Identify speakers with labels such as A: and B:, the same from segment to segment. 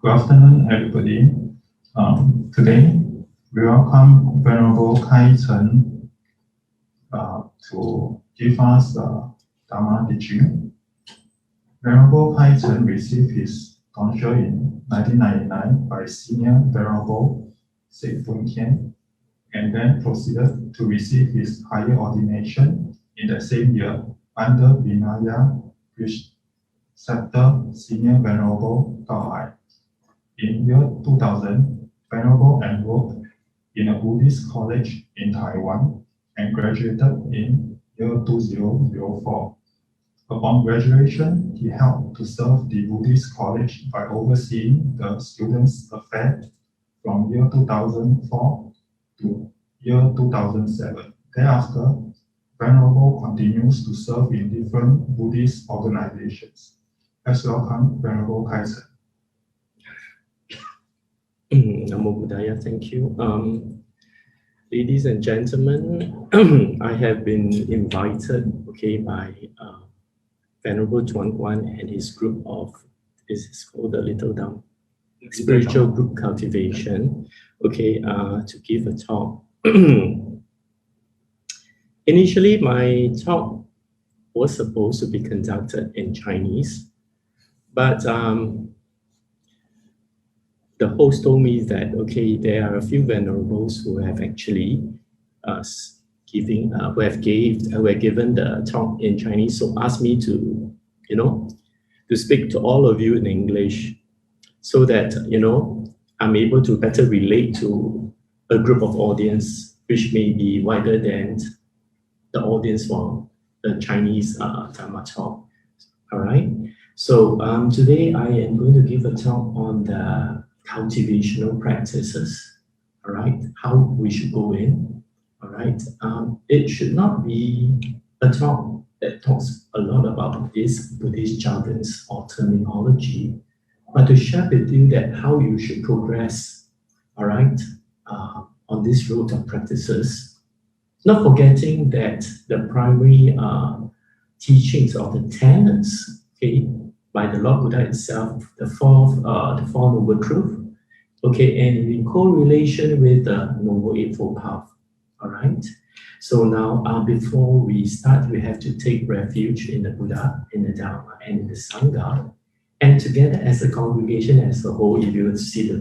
A: Good afternoon, everybody. Today, we welcome Venerable Kai Cheng to give us the Dharma teaching. Venerable Kai Cheng received his tonsure in 1999 by Senior Venerable Sek Fun Tian, and then proceeded to receive his higher ordination in the same year under Vinaya Preceptor Senior Venerable Dao Hai. In year 2000, Venerable enrolled in a Buddhist college in Taiwan and graduated in year 2004. Upon graduation, he helped to serve the Buddhist college by overseeing the students' affairs from year 2004 to year 2007. Thereafter, Venerable continues to serve in different Buddhist organizations. Let's welcome Venerable Kai Cheng.
B: Namo Buddhaya, thank you. Ladies and gentlemen, I have been invited, by Venerable Chuan Guan and his group of, this is called the Little Dharma Spiritual Group Cultivation, to give a talk. Initially, my talk was supposed to be conducted in Chinese, but the host told me that, there are a few venerables who have actually given the talk in Chinese, so asked me to, to speak to all of you in English so that, I'm able to better relate to a group of audience which may be wider than the audience for the Chinese Dharma talk. All right. So today I am going to give a talk on the cultivational practices, all right, how we should go in, all right. It should not be a talk that talks a lot about this Buddhist jargons or terminology, but to share with you that how you should progress, all right, on this road of practices, not forgetting that the primary teachings of the tenets, by the Lord Buddha itself, the Four Noble Truth, and in correlation with the Noble Eightfold Path, all right? So now, before we start, we have to take refuge in the Buddha, in the Dharma, and in the Sangha, and together as a congregation as a whole, if you would see the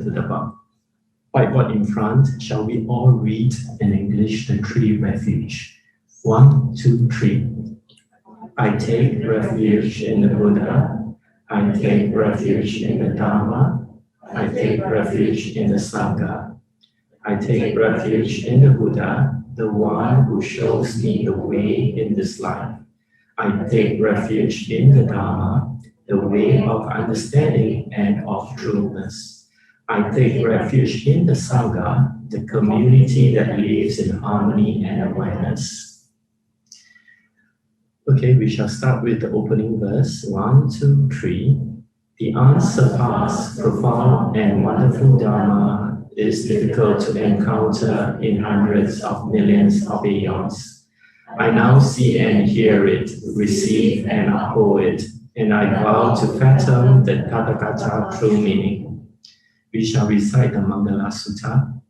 B: whiteboard in front, shall we all read in English the three refuge? 1, 2, 3. I take refuge in the Buddha. I take refuge in the Dharma. I take refuge in the Sangha. I take refuge in the Buddha, the one who shows me the way in this life. I take refuge in the Dharma, the way of understanding and of trueness. I take refuge in the Sangha, the community that lives in harmony and awareness. We shall start with the opening verse, 1, 2, 3. The unsurpassed, profound, and wonderful Dharma is difficult to encounter in hundreds of millions of aeons. I now see and hear it, receive and uphold it, and I vow to fathom the Tathagata true meaning. We shall recite the Mangala Sutta.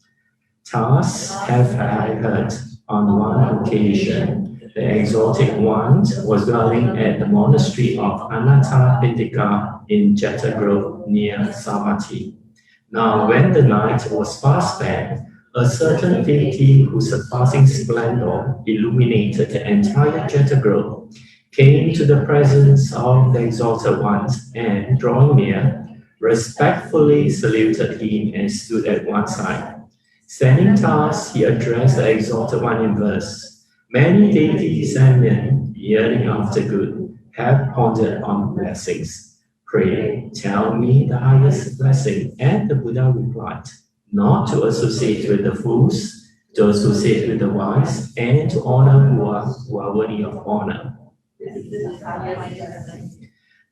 B: Thus have I heard on one occasion the exalted one was dwelling at the monastery of Ananda in Jetta Grove near Savatthi. Now, when the night was fast spent, a certain deity whose surpassing splendor illuminated the entire Jetta Grove came to the presence of the exalted one and, drawing near, respectfully saluted him and stood at one side. Standing thus, he addressed the exalted one in verse. Many deities and men, yearning after good, have pondered on blessings. Pray, tell me the highest blessing. And the Buddha replied, not to associate with the fools, to associate with the wise, and to honor who are worthy of honor.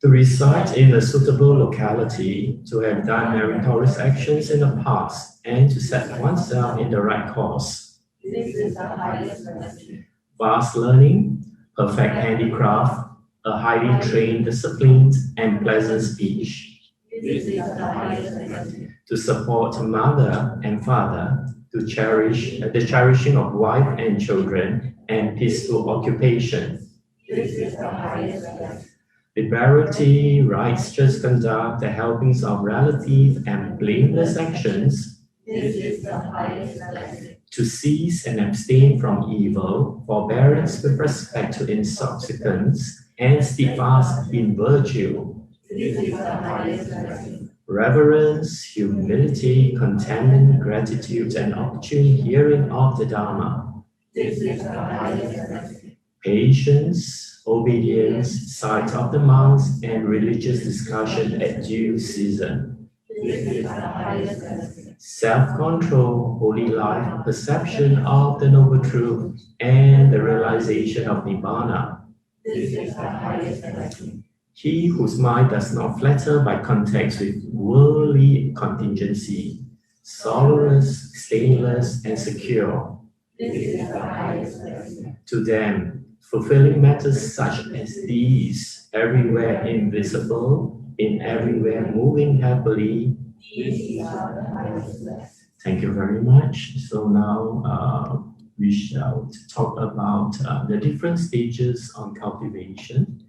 B: To reside in a suitable locality, to have done meritorious actions in the past, and to set oneself in the right course.
C: This is the highest blessing.
B: Vast learning, perfect handicraft, a highly trained, disciplined, and pleasant speech.
C: This is the highest blessing.
B: To support mother and father, to cherish the cherishing of wife and children, and peaceful occupation.
C: This is the highest blessing.
B: Liberality, rights, just conduct, the helpings of relative and blameless actions.
C: This is the highest blessing.
B: To cease and abstain from evil, forbearance with respect to intoxicants, and steadfast in virtue.
C: This is the highest blessing.
B: Reverence, humility, contentment, gratitude, and opportune hearing of the Dharma.
C: This is the highest blessing.
B: Patience, obedience, sight of the monks, and religious discussion at due season.
C: This is the highest blessing.
B: Self-control, holy life, perception of the noble truth, and the realization of Nibbana.
C: This is the highest blessing.
B: He whose mind does not flatter by contact with worldly contingency, sorrowless, stainless, and secure.
C: This is the highest blessing.
B: To them, fulfilling matters such as these, everywhere invisible, in everywhere moving happily.
C: This is the highest blessing.
B: Thank you very much. So now we shall talk about the different stages on cultivation.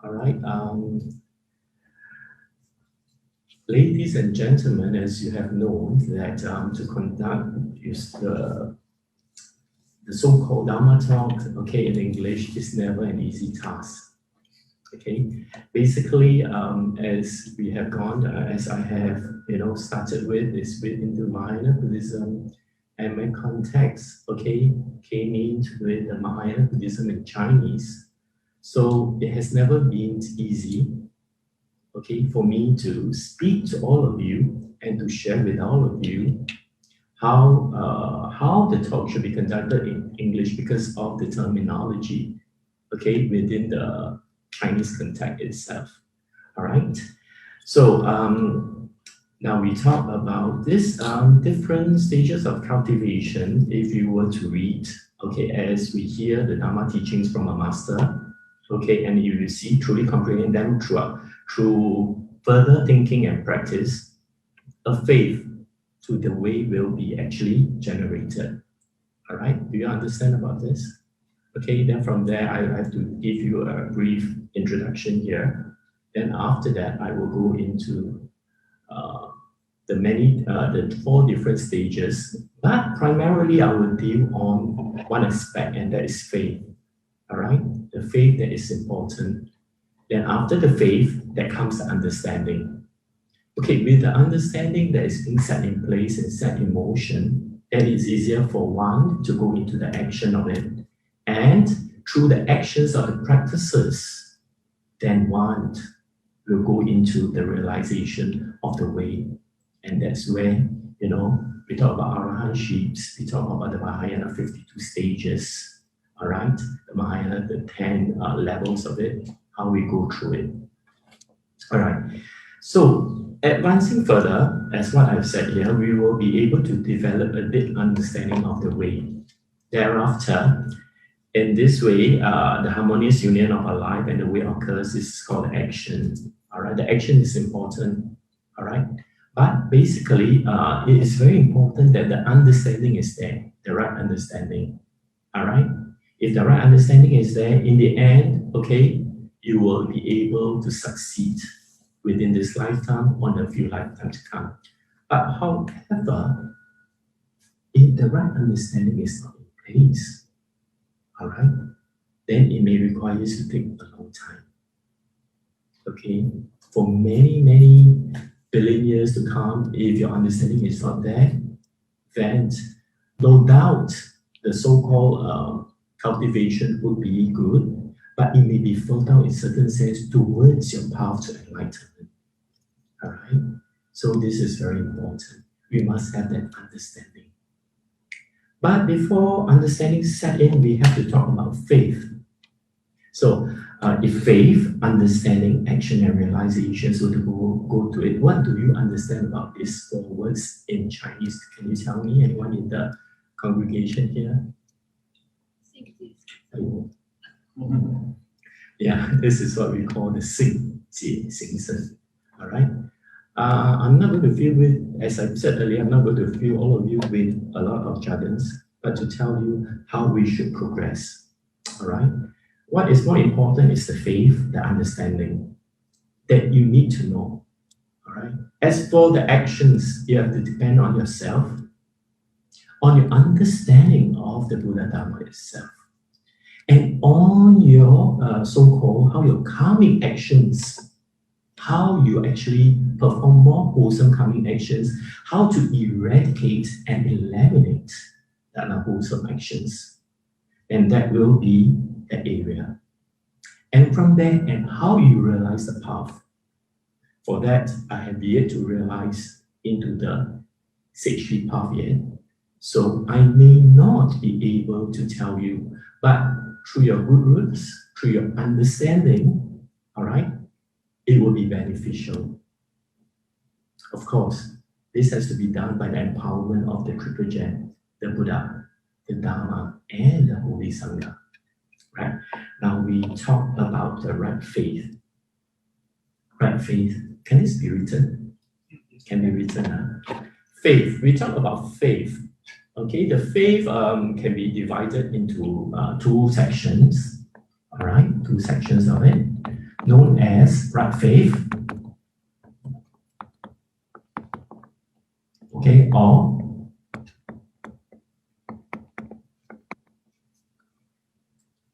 B: All right. Ladies and gentlemen, as you have known that to conduct the so-called Dharma talk, okay, in English is never an easy task. Okay, basically, as we have gone, as I have, started with, is into Mahayana Buddhism, and my context, okay, came into with the Mahayana Buddhism in Chinese. So it has never been easy, okay, for me to speak to all of you and to share with all of you how the talk should be conducted in English because of the terminology, okay, within the Chinese context itself. All right. So now we talk about this different stages of cultivation. If you were to read, okay, as we hear the Dharma teachings from a master, okay, and you will see, truly comprehend them through further thinking and practice, a faith to the way will be actually generated. All right, do you understand about this? Okay, then from there, I have to give you a brief introduction here. Then after that, I will go into the 4 different stages, but primarily I will deal on one aspect, and that is faith. All right, the faith that is important. Then after the faith, there comes the understanding. Okay, with the understanding that is being set in place and set in motion, then it's easier for one to go into the action of it. And through the actions of the practices, then one will go into the realization of the way. And that's where, we talk about Arahanships, we talk about the Mahayana 52 stages, all right? The Mahayana, the 10 levels of it, how we go through it. All right. So advancing further, as what I've said here, we will be able to develop a deep understanding of the way. Thereafter, in this way, the harmonious union of our life and the way occurs is called action. All right, the action is important. All right, but basically, it is very important that the understanding is there, the right understanding. All right, if the right understanding is there, in the end, okay, you will be able to succeed within this lifetime or a few lifetimes to come. But however, if the right understanding is not in place, all right, then it may require you to take a long time. Okay, for many, many billion years to come, if your understanding is not there, then no doubt the so-called cultivation would be good, but it may be fertile in certain sense towards your path to enlightenment. All right, so this is very important. We must have that understanding. But before understanding set in, we have to talk about faith. So if faith, understanding, action, and realization, so to go to it, what do you understand about these 4 words in Chinese? Can you tell me, anyone in the congregation here? Yeah, this is what we call the 性解行深. All right. I'm not going to fill with, as I said earlier, I'm not going to fill all of you with a lot of jargons, but to tell you how we should progress. All right. What is more important is the faith, the understanding that you need to know. All right. As for the actions, you have to depend on yourself, on your understanding of the Buddha Dharma itself, and on your so-called, how your karmic actions, how you actually perform more wholesome karmic actions, how to eradicate and eliminate the unwholesome actions. And that will be the area. And from there, and how you realize the path. For that, I have yet to realize into the sagely path yet. So I may not be able to tell you, but through your good roots, through your understanding, all right, it will be beneficial. Of course, this has to be done by the empowerment of the Triple Gem, the Buddha, the Dharma, and the Holy Sangha. Right? Now we talk about the right faith. Right faith. Can this be written? Can be written. Faith. We talk about faith. Okay, the faith can be divided into two sections. All right, two sections of it, known as right faith. Okay, or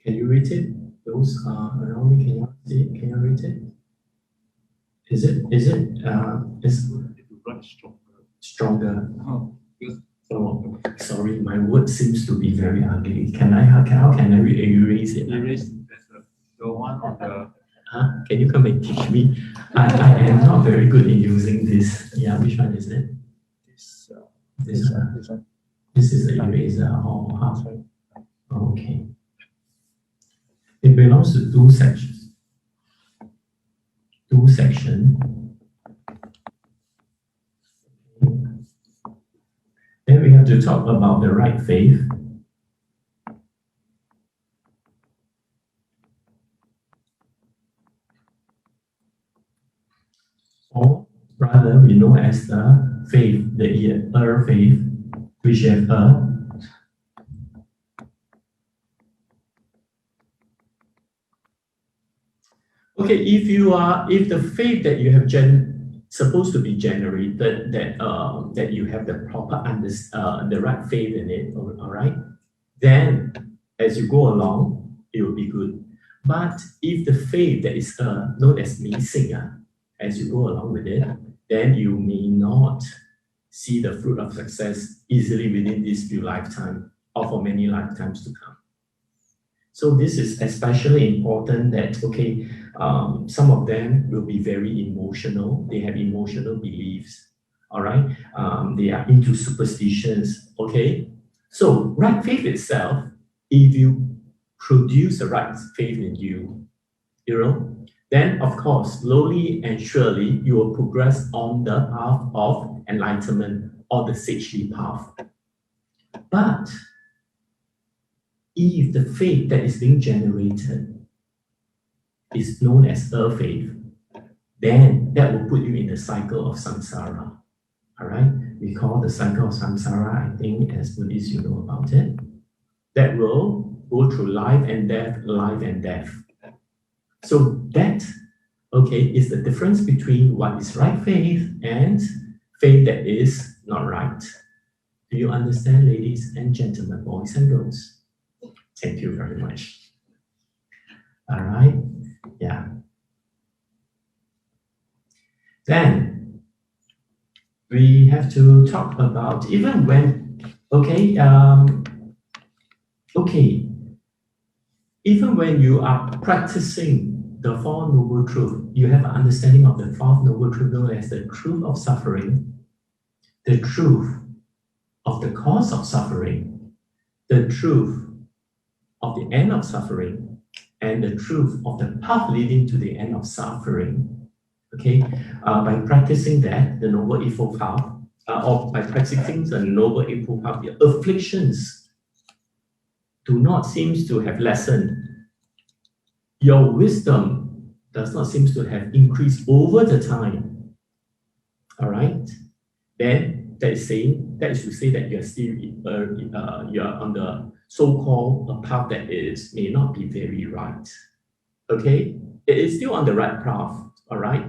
B: can you read it? Those around me, can you see it? Can you read it? Is stronger? Oh, sorry, my word seems to be very ugly. How can I erase it?
D: Erase the one on the.
B: Can you come and teach me? I am not very good in using this. Yeah, which one is it? This one. This is the eraser. Oh, okay. It belongs to two sections. Two sections. Then we have to talk about the right faith. Or rather, we know as the faith, the earth faith, which have okay, if the faith that you have supposed to be generated, that you have the proper the right faith in it, all right, then as you go along, it will be good. But if the faith that is known as missing, as you go along with it, then you may not see the fruit of success easily within this few lifetimes or for many lifetimes to come. So this is especially important that, okay, some of them will be very emotional. They have emotional beliefs, all right? They are into superstitions, okay? So right faith itself, if you produce the right faith in you, then of course, slowly and surely, you will progress on the path of enlightenment or the sagely path. But if the faith that is being generated is known as earth faith, then that will put you in the cycle of samsara. All right? We call the cycle of samsara, I think, as Buddhists, you know about it. That will go through life and death, life and death. So that, okay, is the difference between what is right faith and faith that is not right. Do you understand, ladies and gentlemen, boys and girls? Thank you very much. All right, yeah. Then we have to talk about even when, okay, even when you are practicing the Four Noble Truths, you have an understanding of the Fourth Noble Truth known as the truth of suffering, the truth of the cause of suffering, the truth of the end of suffering, and the truth of the path leading to the end of suffering. Okay, by practicing that, the Noble Eightfold Path, or by practicing the Noble Eightfold Path, the afflictions do not seem to have lessened. Your wisdom does not seem to have increased over the time. All right. Then that is to say that you are still you are on the so-called a path that may not be very right. Okay, it is still on the right path. All right,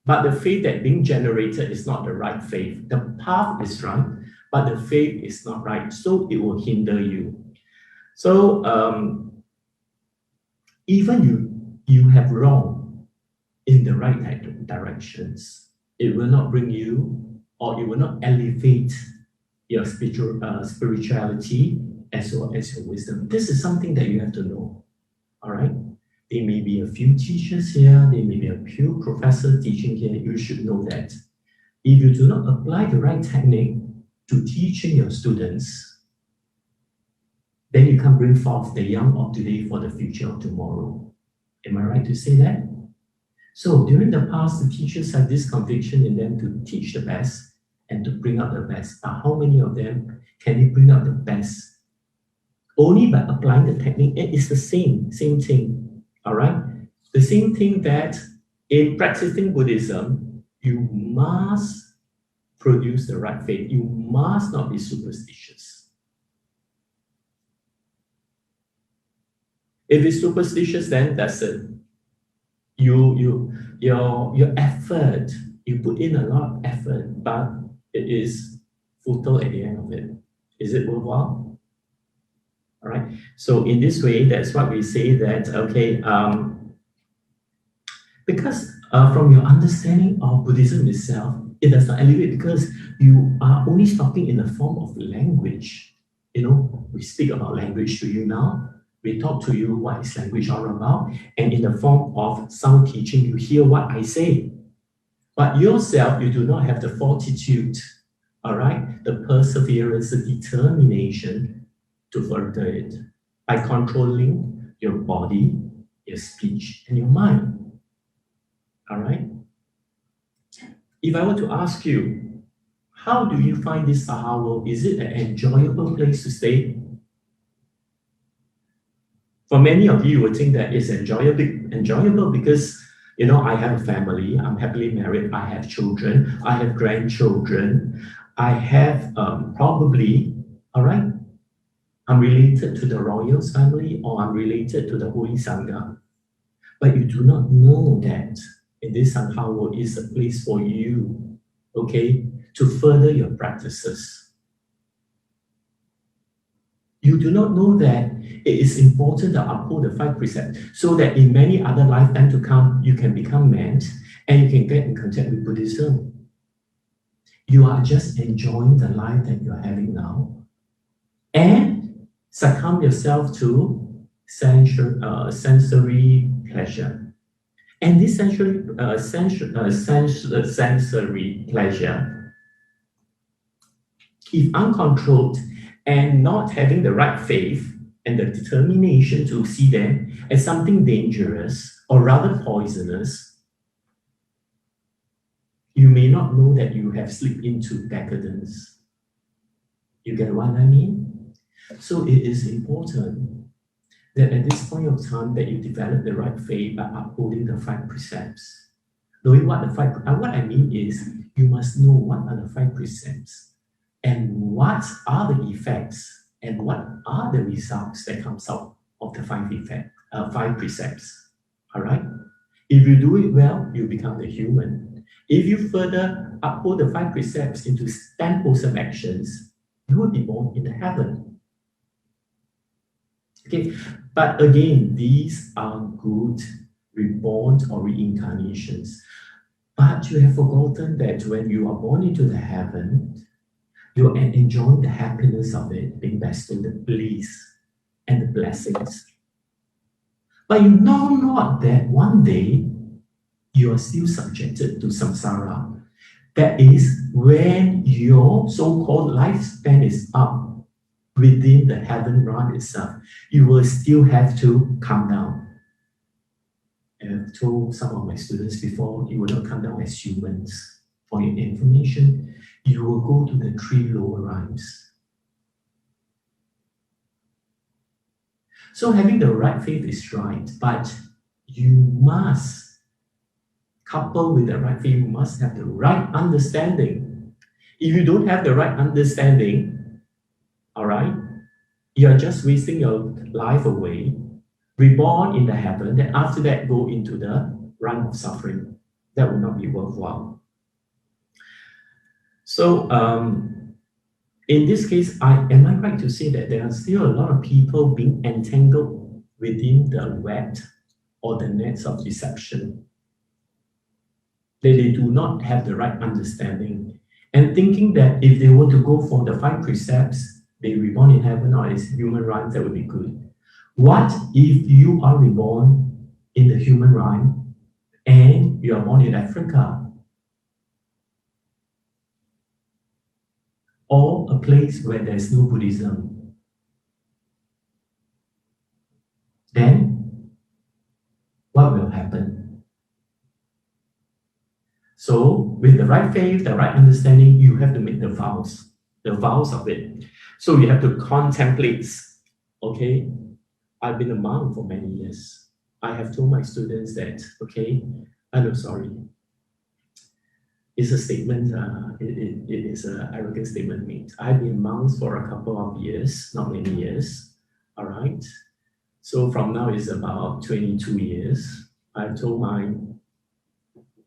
B: but the faith that being generated is not the right faith. The path is right, but the faith is not right, so it will hinder you. So even you have wrong in the right directions, it will not bring you, or it will not elevate your spirituality as well as your wisdom. This is something that you have to know. All right. There may be a few teachers here. There may be a few professors teaching here. You should know that if you do not apply the right technique to teaching your students, then you can't bring forth the young of today for the future of tomorrow. Am I right to say that? So during the past, the teachers have this conviction in them to teach the best and to bring out the best. But how many of them can they bring out the best? Only by applying the technique. It is the same thing. All right? The same thing that in practicing Buddhism, you must produce the right faith. You must not be superstitious. If it's superstitious, then that's it. Your effort, you put in a lot of effort, but it is futile at the end of it. Is it worthwhile? All right. So in this way, that's what we say that, okay, because from your understanding of Buddhism itself, it does not elevate because you are only stopping in the form of language. You know, we speak about language to you now. We talk to you what is language all about. And in the form of sound teaching, you hear what I say. But yourself, you do not have the fortitude, all right, the perseverance, the determination to further it by controlling your body, your speech, and your mind. All right? If I were to ask you, how do you find this Saha world? Is it an enjoyable place to stay? For many of you, would think that it's enjoyable because, you know, I have a family, I'm happily married, I have children, I have grandchildren, I have probably, all right, I'm related to the royals family or I'm related to the Holy Sangha. But you do not know that in this Sangha world is a place for you, okay, to further your practices. You do not know that it is important to uphold the 5 precepts so that in many other lifetimes to come, you can become man and you can get in contact with Buddhism. You are just enjoying the life that you're having now and succumb yourself to sensory pleasure. And this sensory pleasure, if uncontrolled, and not having the right faith and the determination to see them as something dangerous or rather poisonous, you may not know that you have slipped into decadence. You get what I mean? So it is important that at this point of time that you develop the right faith by upholding the 5 precepts. Knowing what what I mean is you must know what are the 5 precepts. And what are the effects and what are the results that comes out of the 5 precepts? All right? If you do it well, you become the human. If you further uphold the 5 precepts into 10 wholesome actions, you will be born in the heaven. Okay, but again, these are good reborn or reincarnations. But you have forgotten that when you are born into the heaven, you are enjoying the happiness of it, being bestowed the bliss and the blessings. But you know not that one day you are still subjected to samsara. That is when your so-called lifespan is up within the heaven realm itself. You will still have to come down. I've told some of my students before, you will not come down as humans. For your information, you will go to the 3 lower realms. So having the right faith is right, but you must coupled with the right faith, you must have the right understanding. If you don't have the right understanding, all right, you are just wasting your life away, reborn in the heaven, then after that go into the realm of suffering. That would not be worthwhile. So in this case, am I right to say that there are still a lot of people being entangled within the web or the nets of deception? They do not have the right understanding and thinking that if they were to go for the 5 precepts, they reborn in heaven or as human rights, that would be good. What if you are reborn in the human realm and you are born in Africa? Or a place where there's no Buddhism? Then, what will happen? So, with the right faith, the right understanding, you have to make the vows of it. So, you have to contemplate, okay, I've been a monk for many years. I have told my students that, okay, it's a statement, it is an arrogant statement made. I've been monks for a couple of years, not many years, all right? So from now it's about 22 years. I've told my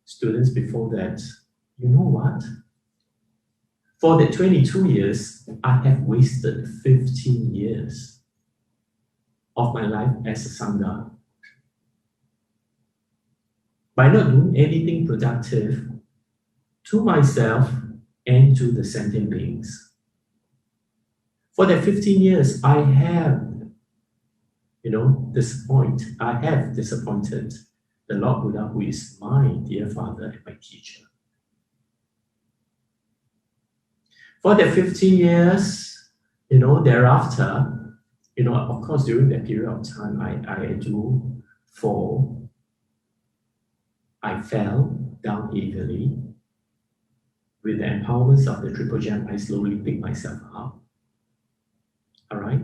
B: students before that, you know what? For the 22 years, I have wasted 15 years of my life as a Sangha by not doing anything productive to myself and to the sentient beings. For the 15 years, I have, I have disappointed the Lord Buddha, who is my dear father and my teacher. For the 15 years, thereafter, of course, during that period of time, I do fall. I fell down eagerly. With the empowerments of the Triple Gem, I slowly pick myself up. All right.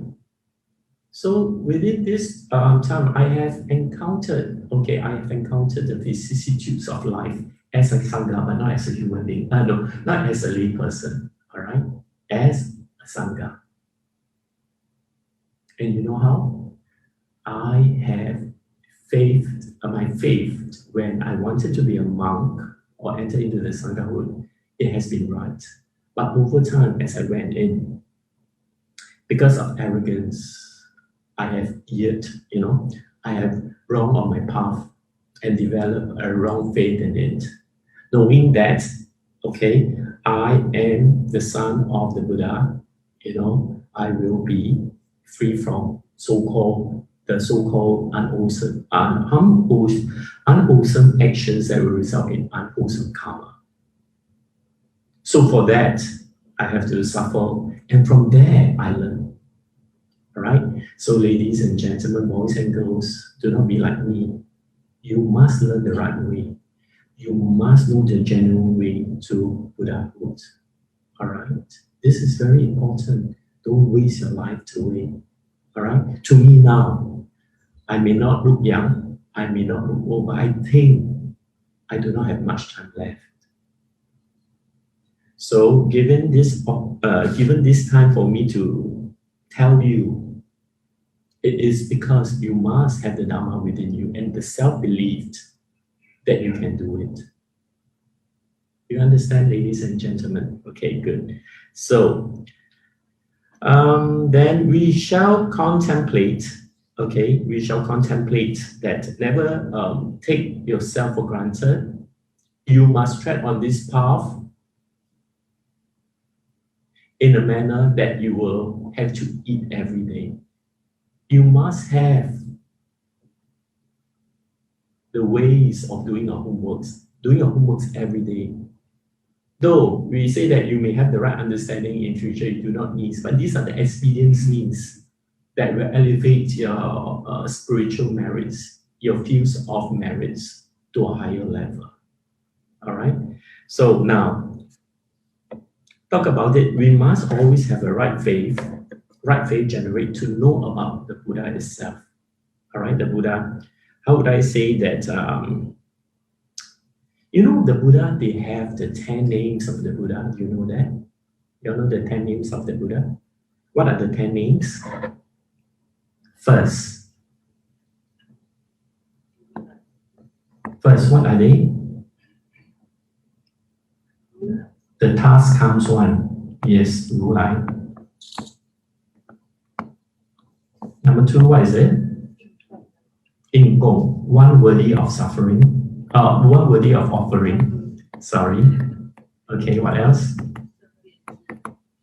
B: So within this time, I have encountered the vicissitudes of life as a Sangha, but not as a human being. No, not as a lay person. All right, as a Sangha. And you know how? I have my faith when I wanted to be a monk or enter into the Sanghahood, it has been right. But over time, as I went in, because of arrogance, I have I have wrong on my path and developed a wrong faith in it. Knowing that, okay, I am the son of the Buddha, I will be free from so-called unwholesome actions that will result in unwholesome karma. So for that, I have to suffer, and from there, I learn. All right? So ladies and gentlemen, boys and girls, do not be like me. You must learn the right way. You must know the genuine way to Buddhahood. All right? This is very important. Don't waste your life away. All right? To me now, I may not look young, I may not look old, but I think I do not have much time left. So given this time for me to tell you, it is because you must have the Dharma within you and the self-belief that you can do it. You understand, ladies and gentlemen? Okay, good. So then we shall contemplate, that never take yourself for granted. You must tread on this path in a manner that you will have to eat every day. You must have the ways of doing your homeworks every day. Though we say that you may have the right understanding in future, you do not need, but these are the expedience means that will elevate your spiritual merits, your fields of merits to a higher level. All right? So now, talk about it. We must always have a right faith generate to know about the Buddha itself. All right, the Buddha. How would I say that? You know, the Buddha, they have the 10 names of the Buddha. Do you know that? You know the 10 names of the Buddha? What are the 10 names? First, what are they? The task comes one. Yes, Ru Lai. Number 2, what is it? In Gong, one worthy of suffering. One worthy of offering. Sorry. Okay, what else?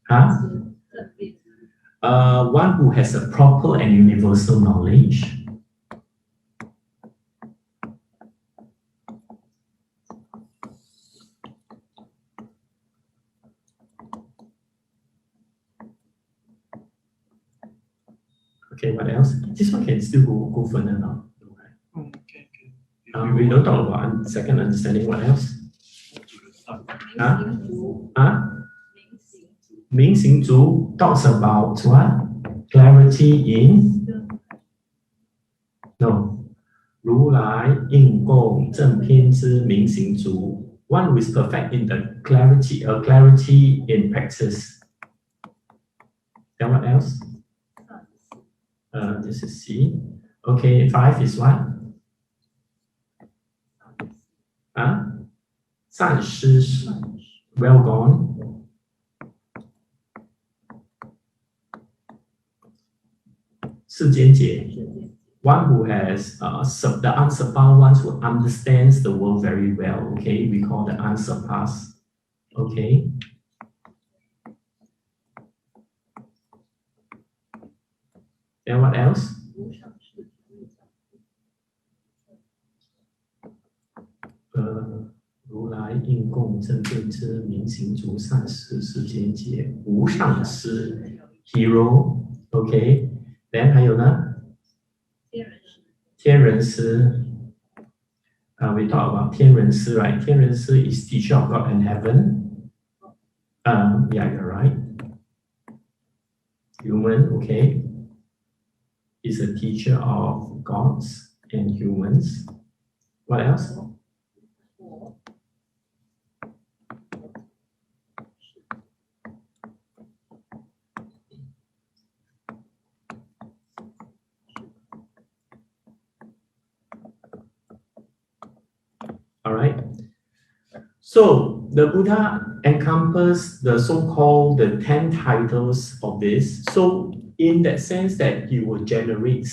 B: Huh? One who has a proper and universal knowledge. Okay, what else? This one can still go further now.
D: Okay.
B: We don't talk about second understanding. What else? Huh? Huh? Ming Xing Zhu talks about what? Clarity in? No. Ru Lai, Yin Gong, Zhen Pian Zhi, Ming Xing Zhu. One who is perfect in the clarity in practice. Then what else? This is C. Okay, 5 is what? Huh? 善施, well gone. One who has the unsurpassed, one who understands the world very well. Okay, we call the unsurpassed. Okay. Then what else? Hero. Okay. Then 还有呢？天人师. We talk about 天人师, right? 天人师 is teacher of God and heaven. Yeah, you're right. Human, okay, is a teacher of gods and humans. What else? All right. So the Buddha encompassed the so-called the 10 titles of this. So in that sense that he will generate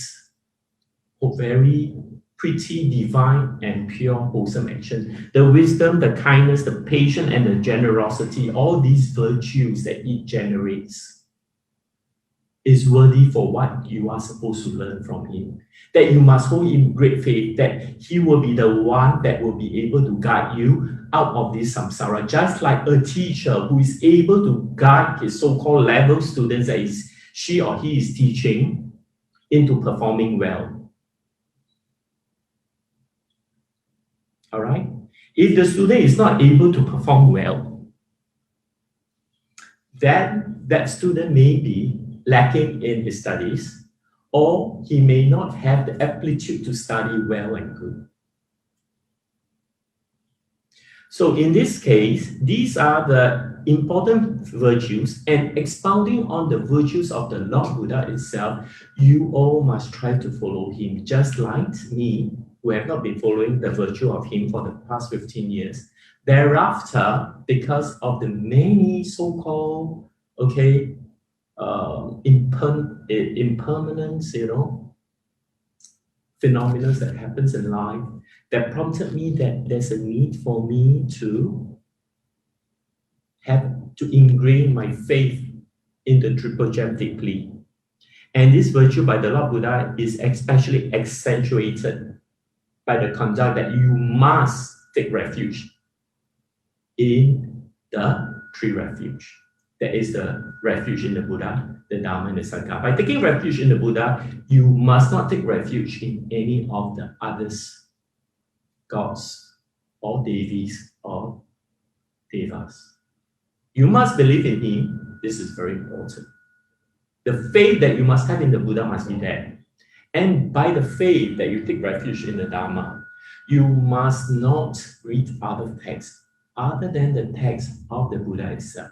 B: a very pretty, divine, and pure, wholesome action. The wisdom, the kindness, the patience, and the generosity, all these virtues that it generates is worthy for what you are supposed to learn from him. That you must hold in great faith that he will be the one that will be able to guide you out of this samsara, just like a teacher who is able to guide his so-called level students that is she or he is teaching into performing well. All right? If the student is not able to perform well, then that student may be lacking in his studies, or he may not have the aptitude to study well and good. So in this case, these are the important virtues, and expounding on the virtues of the Lord Buddha itself, you all must try to follow him, just like me, who have not been following the virtue of him for the past 15 years. Thereafter, because of the many so-called, okay, impermanence, phenomena that happens in life, that prompted me that there's a need for me to have to ingrain my faith in the Triple Gem deeply. And this virtue by the Lord Buddha is especially accentuated by the conduct that you must take refuge in the three refuge. That is the refuge in the Buddha, the Dharma, and the Sangha. By taking refuge in the Buddha, you must not take refuge in any of the others, gods, or deities, or devas. You must believe in him. This is very important. The faith that you must have in the Buddha must be there. And by the faith that you take refuge in the Dharma, you must not read other texts other than the text of the Buddha itself.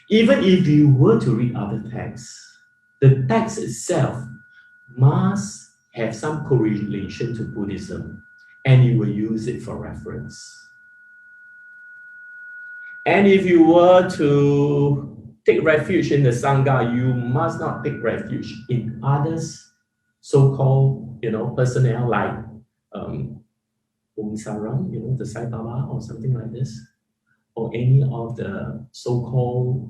B: Even if you were to read other texts, the text itself must have some correlation to Buddhism, and you will use it for reference. And if you were to take refuge in the Sangha, you must not take refuge in others, so-called, personnel like Saram, the Sai Baba or something like this, or any of the so-called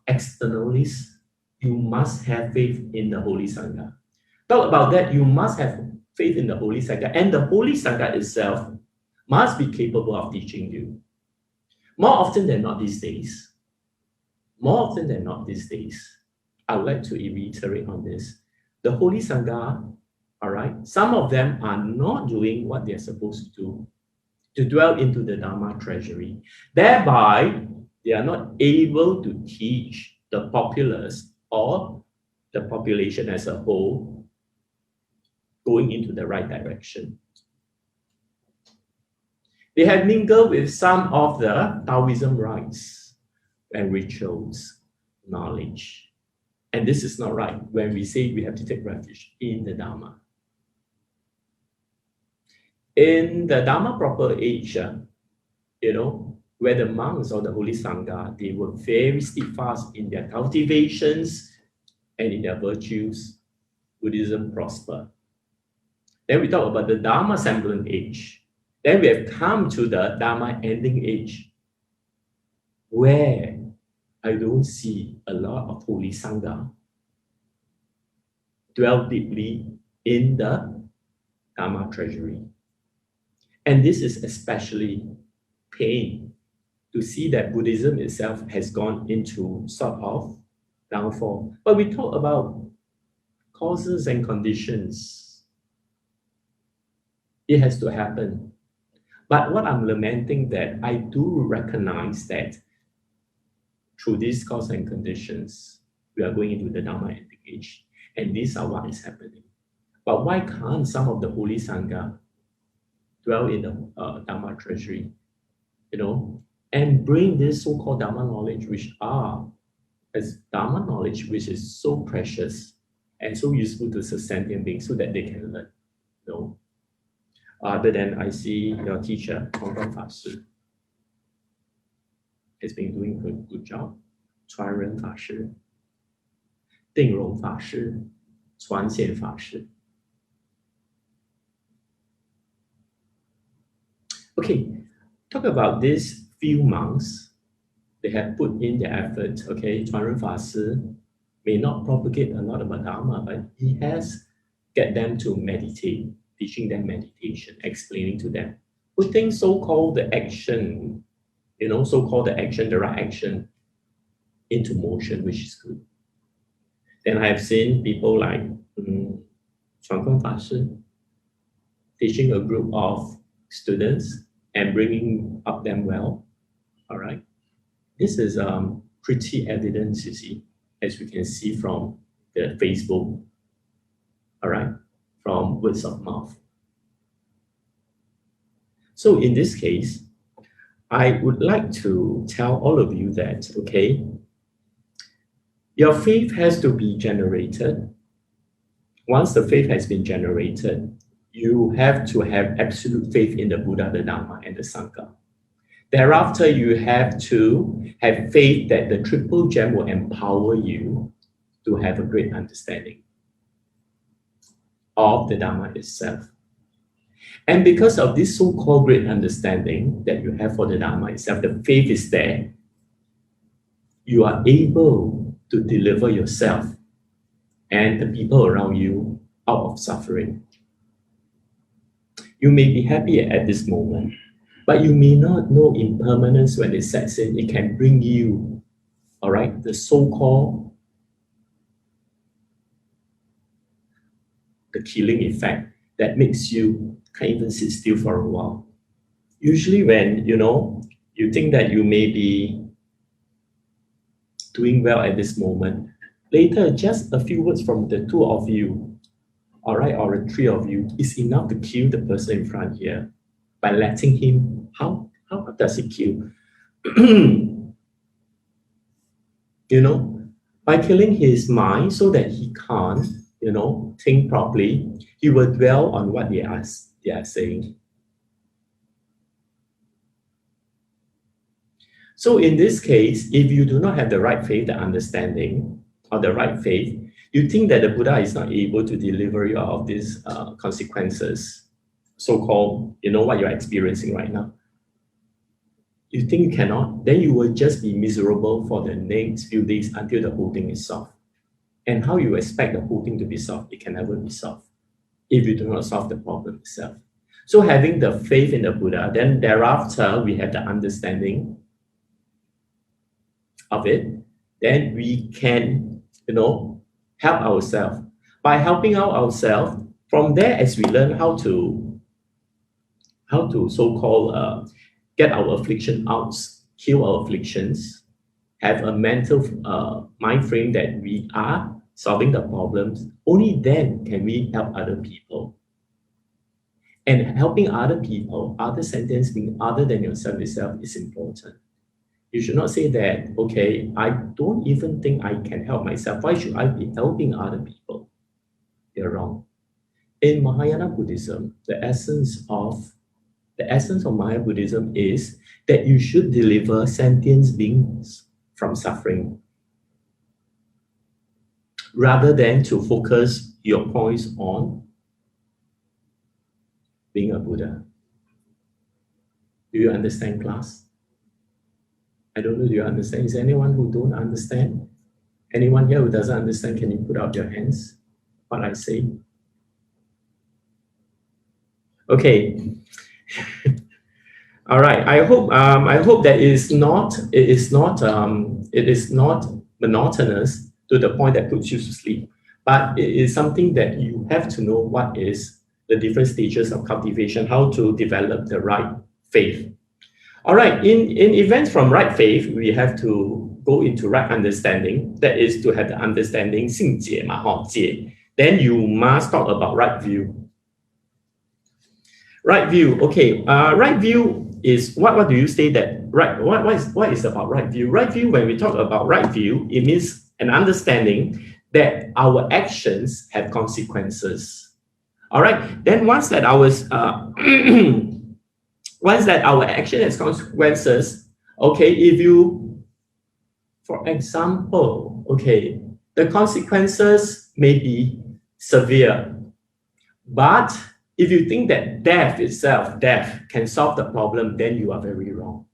B: externalists. You must have faith in the Holy Sangha. Talk about that, you must have faith in the Holy Sangha, and the Holy Sangha itself must be capable of teaching you. More often than not these days, I would like to reiterate on this. The Holy Sangha, all right, some of them are not doing what they're supposed to do, to dwell into the Dharma treasury. Thereby, they are not able to teach the populace or the population as a whole going into the right direction. They have mingled with some of the Taoism rites and rituals, knowledge. And this is not right when we say we have to take refuge in the Dharma. In the Dharma proper age, where the monks or the Holy Sangha, they were very steadfast in their cultivations and in their virtues, Buddhism prospered. Then we talk about the Dharma semblant age. Then we have come to the Dharma ending age, where I don't see a lot of Holy Sangha dwell deeply in the Dharma treasury. And this is especially pain to see that Buddhism itself has gone into sort of downfall. But we talk about causes and conditions. It has to happen. But what I'm lamenting that I do recognize that through these causes and conditions, we are going into the Dharma ending age. And these are what is happening. But why can't some of the Holy Sangha dwell in the Dharma treasury, and bring this so-called Dharma knowledge, which is so precious and so useful to sentient beings so that they can learn, Other than I see your teacher, Hong Kong Fa Shi, has been doing a good job. Chuan Ren Fa Shi, Ding Rong Fa Shi, Chuan Xian Fa Shi. Okay, talk about these few monks. They have put in their effort. Okay, Chuan Ren Fa Shi may not propagate a lot about Dharma, but he has get them to meditate, teaching them meditation, explaining to them, putting so-called the action, the right action into motion, which is good. Then I have seen people like Chuan Kong Fa Shi teaching a group of students and bringing up them well. All right. This is pretty evident, you see, as we can see from the Facebook, all right, from words of mouth. So in this case, I would like to tell all of you that, okay, your faith has to be generated. Once the faith has been generated, you have to have absolute faith in the Buddha, the Dharma, and the Sangha. Thereafter, you have to have faith that the Triple Gem will empower you to have a great understanding of the Dharma itself. And because of this so-called great understanding that you have for the Dharma itself, the faith is there, you are able to deliver yourself and the people around you out of suffering. You may be happy at this moment, but you may not know impermanence when it sets in. It can bring you, all right, the so-called the killing effect that makes you can't even sit still for a while. Usually when, you think that you may be doing well at this moment, later just a few words from the two of you, all right, or the three of you, is enough to kill the person in front here. by letting him, how does he kill? You know, by killing his mind so that he can't, you know, think properly, he will dwell on what they are saying. So in this case, if you do not have the right faith, the understanding, or the right faith, you think that the Buddha is not able to deliver you out of these consequences, so-called, you know, what you're experiencing right now. You think you cannot, then you will just be miserable for the next few days until the whole thing is solved. And how you expect the whole thing to be solved? It can never be solved if you do not solve the problem itself. So having the faith in the Buddha, then thereafter we have the understanding of it, then we can, you know, help ourselves. By helping out ourselves, from there as we learn how to so-called get our affliction out, kill our afflictions, have a mental mind frame that we are solving the problems, only then can we help other people. And helping other people, other sentence being other than yourself itself is important. You should not say that, okay, I don't even think I can help myself. Why should I be helping other people? You're wrong. In Mahayana Buddhism, the essence of Mahayana Buddhism is that you should deliver sentient beings from suffering, rather than to focus your points on being a Buddha. Do you understand, class? I don't know, do you understand? Is there anyone who don't understand? Anyone here who doesn't understand, can you put up your hands? What I say? Okay. All right. I hope that it is not monotonous to the point that puts you to sleep, but it is something that you have to know what is the different stages of cultivation, how to develop the right faith. All right, in events from right faith, we have to go into right understanding. That is to have the understanding, 性解嘛, 解. Then you must talk about right view. Right view, okay. Right view is what do you say that right? What is about right view? Right view, when we talk about right view, it means an understanding that our actions have consequences. All right. Then once that our action has consequences, okay, if you, for example, okay, the consequences may be severe, but if you think that death can solve the problem, then you are very wrong.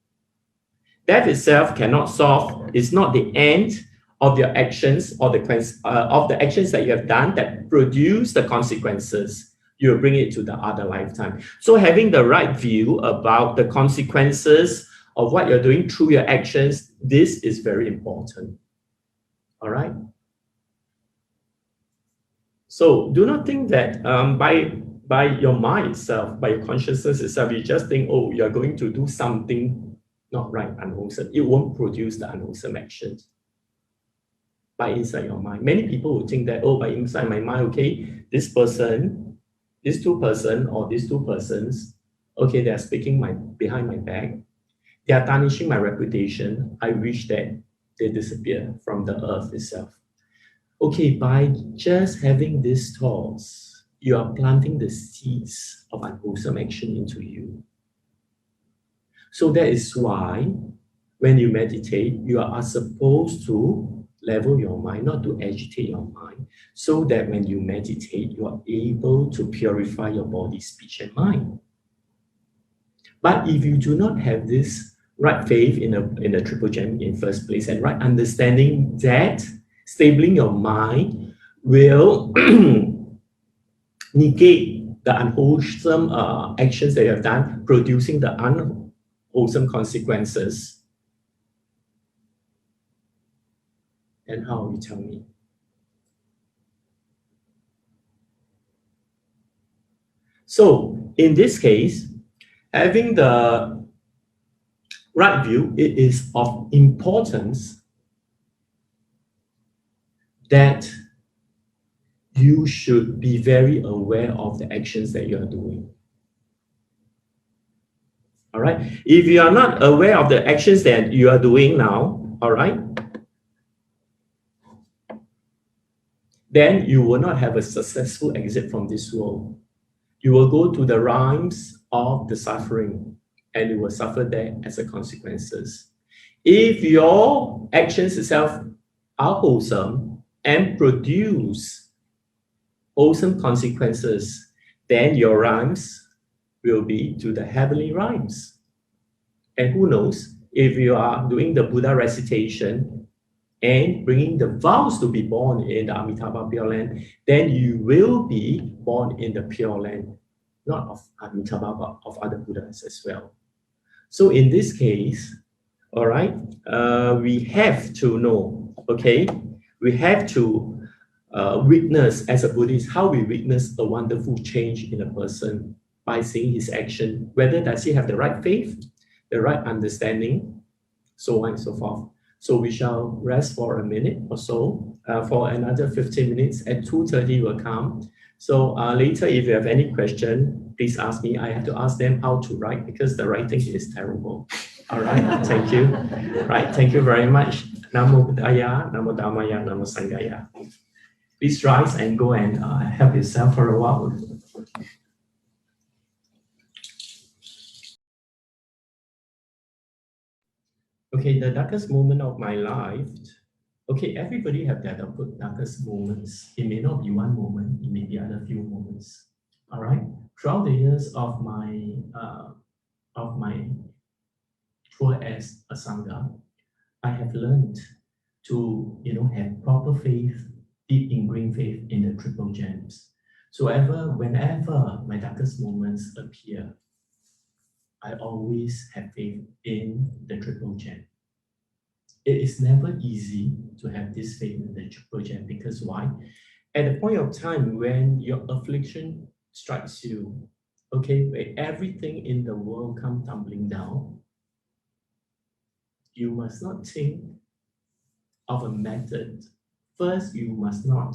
B: Death itself cannot solve, it's not the end of your actions or of the actions that you have done that produce the consequences. You will bring it to the other lifetime. So having the right view about the consequences of what you're doing through your actions, this is very important. All right? So do not think that by your mind itself, by your consciousness itself, you just think, oh, you're going to do something not right, unwholesome. It won't produce the unwholesome actions. By inside your mind. Many people will think that, oh, by inside my mind, okay, these two persons, okay, they are speaking behind my back. They are tarnishing my reputation. I wish that they disappear from the earth itself. Okay, by just having these thoughts, you are planting the seeds of unwholesome action into you. So that is why when you meditate, you are supposed to level your mind, not to agitate your mind, so that when you meditate, you are able to purify your body, speech, and mind. But if you do not have this right faith in the triple gem in first place, and right understanding that stabling your mind will negate the unwholesome actions that you have done, producing the unwholesome consequences. And how, you tell me? So in this case, having the right view, it is of importance that you should be very aware of the actions that you are doing. All right. If you are not aware of the actions that you are doing now, all right, then you will not have a successful exit from this world. You will go to the realms of the suffering, and you will suffer there as a consequences. If your actions itself are wholesome and produce wholesome consequences, then your realms will be to the heavenly realms. And who knows, if you are doing the Buddha recitation and bringing the vows to be born in the Amitabha Pure Land, then you will be born in the Pure Land, not of Amitabha, but of other Buddhas as well. So in this case, all right, we have to know, okay, we have to witness as a Buddhist how we witness a wonderful change in a person by seeing his action, whether does he have the right faith, the right understanding, so on and so forth. So we shall rest for a minute or so, for another 15 minutes. At 2:30 will come. So later, if you have any question, please ask me. I have to ask them how to write because the writing is terrible. All right, thank you. Right, thank you very much. Namo Buddhaya, Namo Dhammaya, Namo Sanghaya. Please rise and go and help yourself for a while. Okay, the darkest moment of my life. Okay, everybody have their darkest moments. It may not be one moment, it may be other few moments. All right. Throughout the years of my tour as a sangha, I have learned to have proper faith, deep ingrained faith in the triple gems. So whenever my darkest moments appear, I always have faith in the triple gem. It is never easy to have this faith in the triple gem because why? At the point of time when your affliction strikes you, okay, where everything in the world come tumbling down, you must not think of a method. First, you must not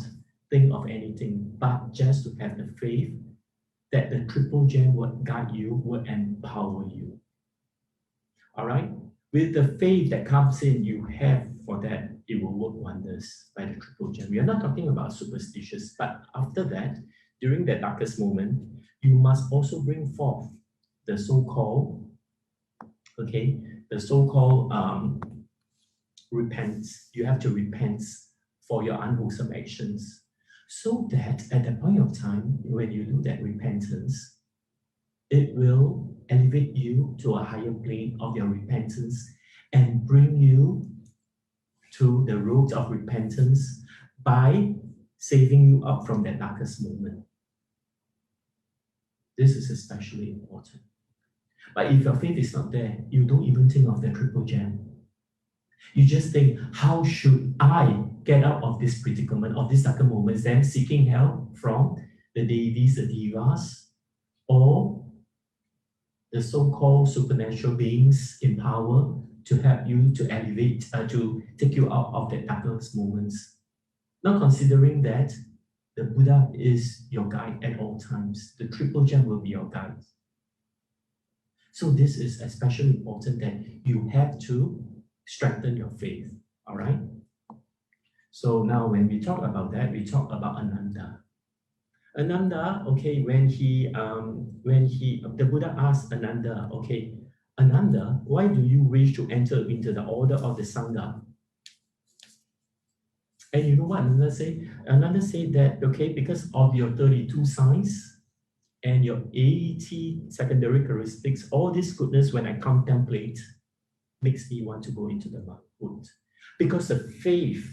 B: think of anything, but just to have the faith that the triple gem will guide you, will empower you. All right? With the faith that comes in, you have for that, it will work wonders by the triple gem. We are not talking about superstitious, but after that, during the darkest moment, you must also bring forth the so-called, okay, the so-called repentance. You have to repent for your unwholesome actions, so that at that point of time, when you do that repentance, it will elevate you to a higher plane of your repentance and bring you to the road of repentance by saving you up from that darkest moment. This is especially important. But if your faith is not there, you don't even think of the triple gem. You just think, how should I get out of this predicament, of these darker moments, then seeking help from the deities, the devas, or the so-called supernatural beings in power to help you to elevate, to take you out of the darkest moments. Not considering that the Buddha is your guide at all times. The triple gem will be your guide. So this is especially important that you have to strengthen your faith, all right? So now when we talk about that, we talk about Ananda. Ananda, okay, when the Buddha asked Ananda, okay, Ananda, why do you wish to enter into the order of the Sangha? And you know what Ananda said? Ananda said that, okay, because of your 32 signs and your 80 secondary characteristics, all this goodness, when I contemplate, makes me want to go into the monkhood. Because the faith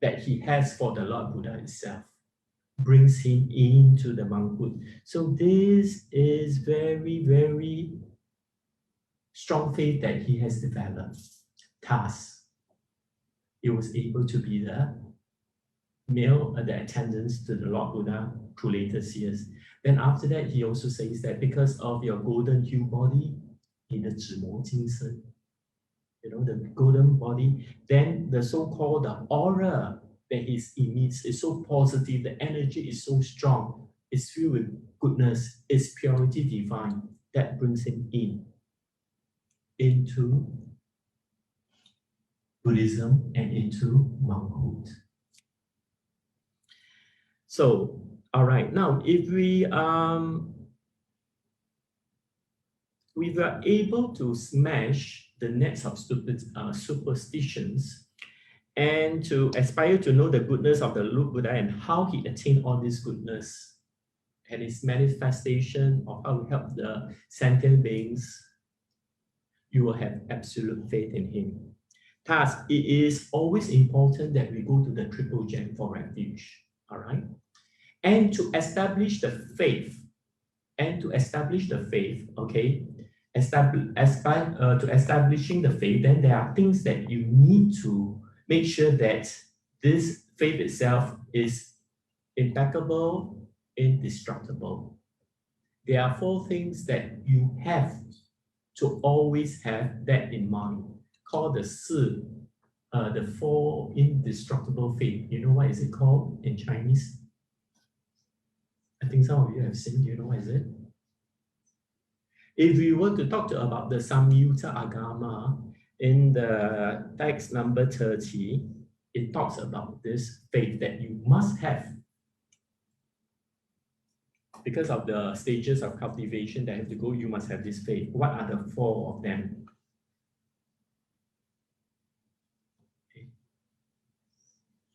B: that he has for the Lord Buddha itself brings him into the monkhood. So this is very, very strong faith that he has developed. Thus, he was able to be the male the attendants to the Lord Buddha through latest years. Then after that, he also says that because of your golden hue body, in the 紫磨精身, the golden body, then the so-called the aura that he emits is so positive, the energy is so strong, it's filled with goodness, it's purity divine. that brings him into Buddhism and into monkhood. So, all right, now if we were able to smash the nets of superstitions and to aspire to know the goodness of the Lord Buddha and how he attained all this goodness and his manifestation of how he helped the sentient beings, you will have absolute faith in him. Thus, it is always important that we go to the Triple Gem for refuge, all right? And to establish the faith, okay, to establishing the faith, then there are things that you need to make sure that this faith itself is impeccable, indestructible. There are 4 things that you have to always have that in mind, called the 4 indestructible faith. You know what is it called in Chinese? I think some of you have seen. Do you know what is it? If we were to talk about the Samyutta Agama in the text number 30, it talks about this faith that you must have because of the stages of cultivation that have to go. You must have this faith. What are the 4 of them?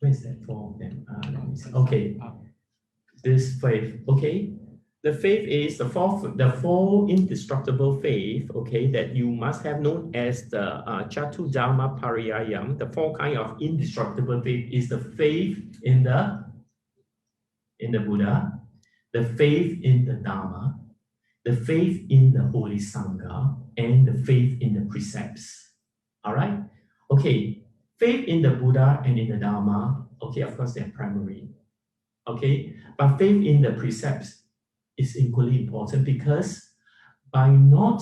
B: Where's that 4 of them? Let me see. Okay, this faith. Okay, the faith is the 4 indestructible faith. Okay, that you must have, known as the Chatu Dhamma Pariyayam. The 4 kind of indestructible faith is the faith in the Buddha, the faith in the Dhamma, the faith in the Holy Sangha, and the faith in the precepts. All right? Okay, faith in the Buddha and in the Dhamma, okay, of course, they're primary. Okay, but faith in the precepts is equally important because by knowing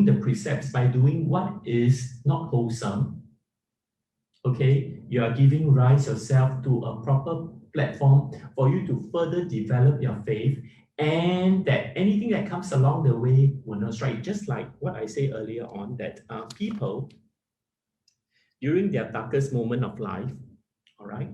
B: the precepts, by doing what is not wholesome, okay, you are giving rise yourself to a proper platform for you to further develop your faith, and that anything that comes along the way will not strike. Just like what I said earlier on, that people during their darkest moment of life, all right,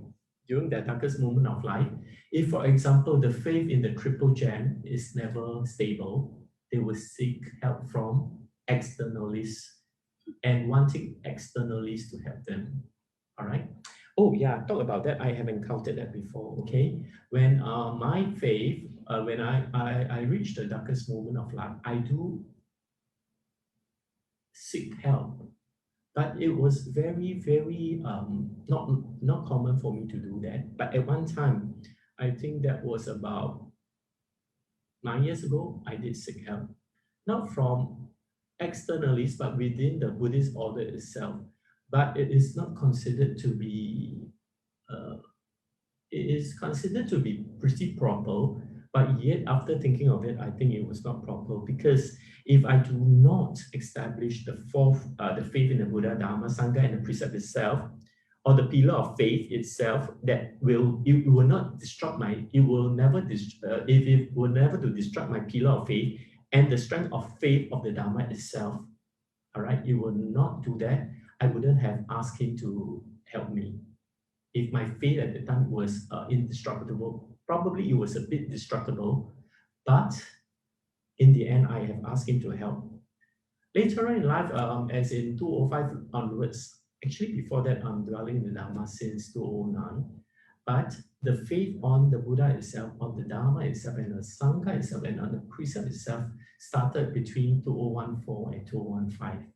B: during their darkest moment of life, if, for example, the faith in the Triple Gem is never stable, they will seek help from externalists and wanting externalists to help them. All right. Oh yeah, talk about that. I have encountered that before. Okay, when my faith, when I reach the darkest moment of life, I do seek help. But it was very, very not common for me to do that. But at one time, I think that was about 9 years ago, I did seek help. Not from externalists, but within the Buddhist order itself. But it is not considered to be, it is considered to be pretty proper. But yet, after thinking of it, I think it was not proper, because if I do not establish the faith in the Buddha, Dharma, Sangha, and the precept itself, or the pillar of faith itself, it will never destruct my pillar of faith and the strength of faith of the Dharma itself. All right, it will not do that. I wouldn't have asked him to help me. If my faith at the time was indestructible, probably it was a bit destructible, but in the end, I have asked him to help. Later on in life, as in 2005 onwards, actually before that, I'm dwelling in the Dharma since 2009, but the faith on the Buddha itself, on the Dharma itself, and the Sangha itself, and on the precept itself started between 2014 and 2015.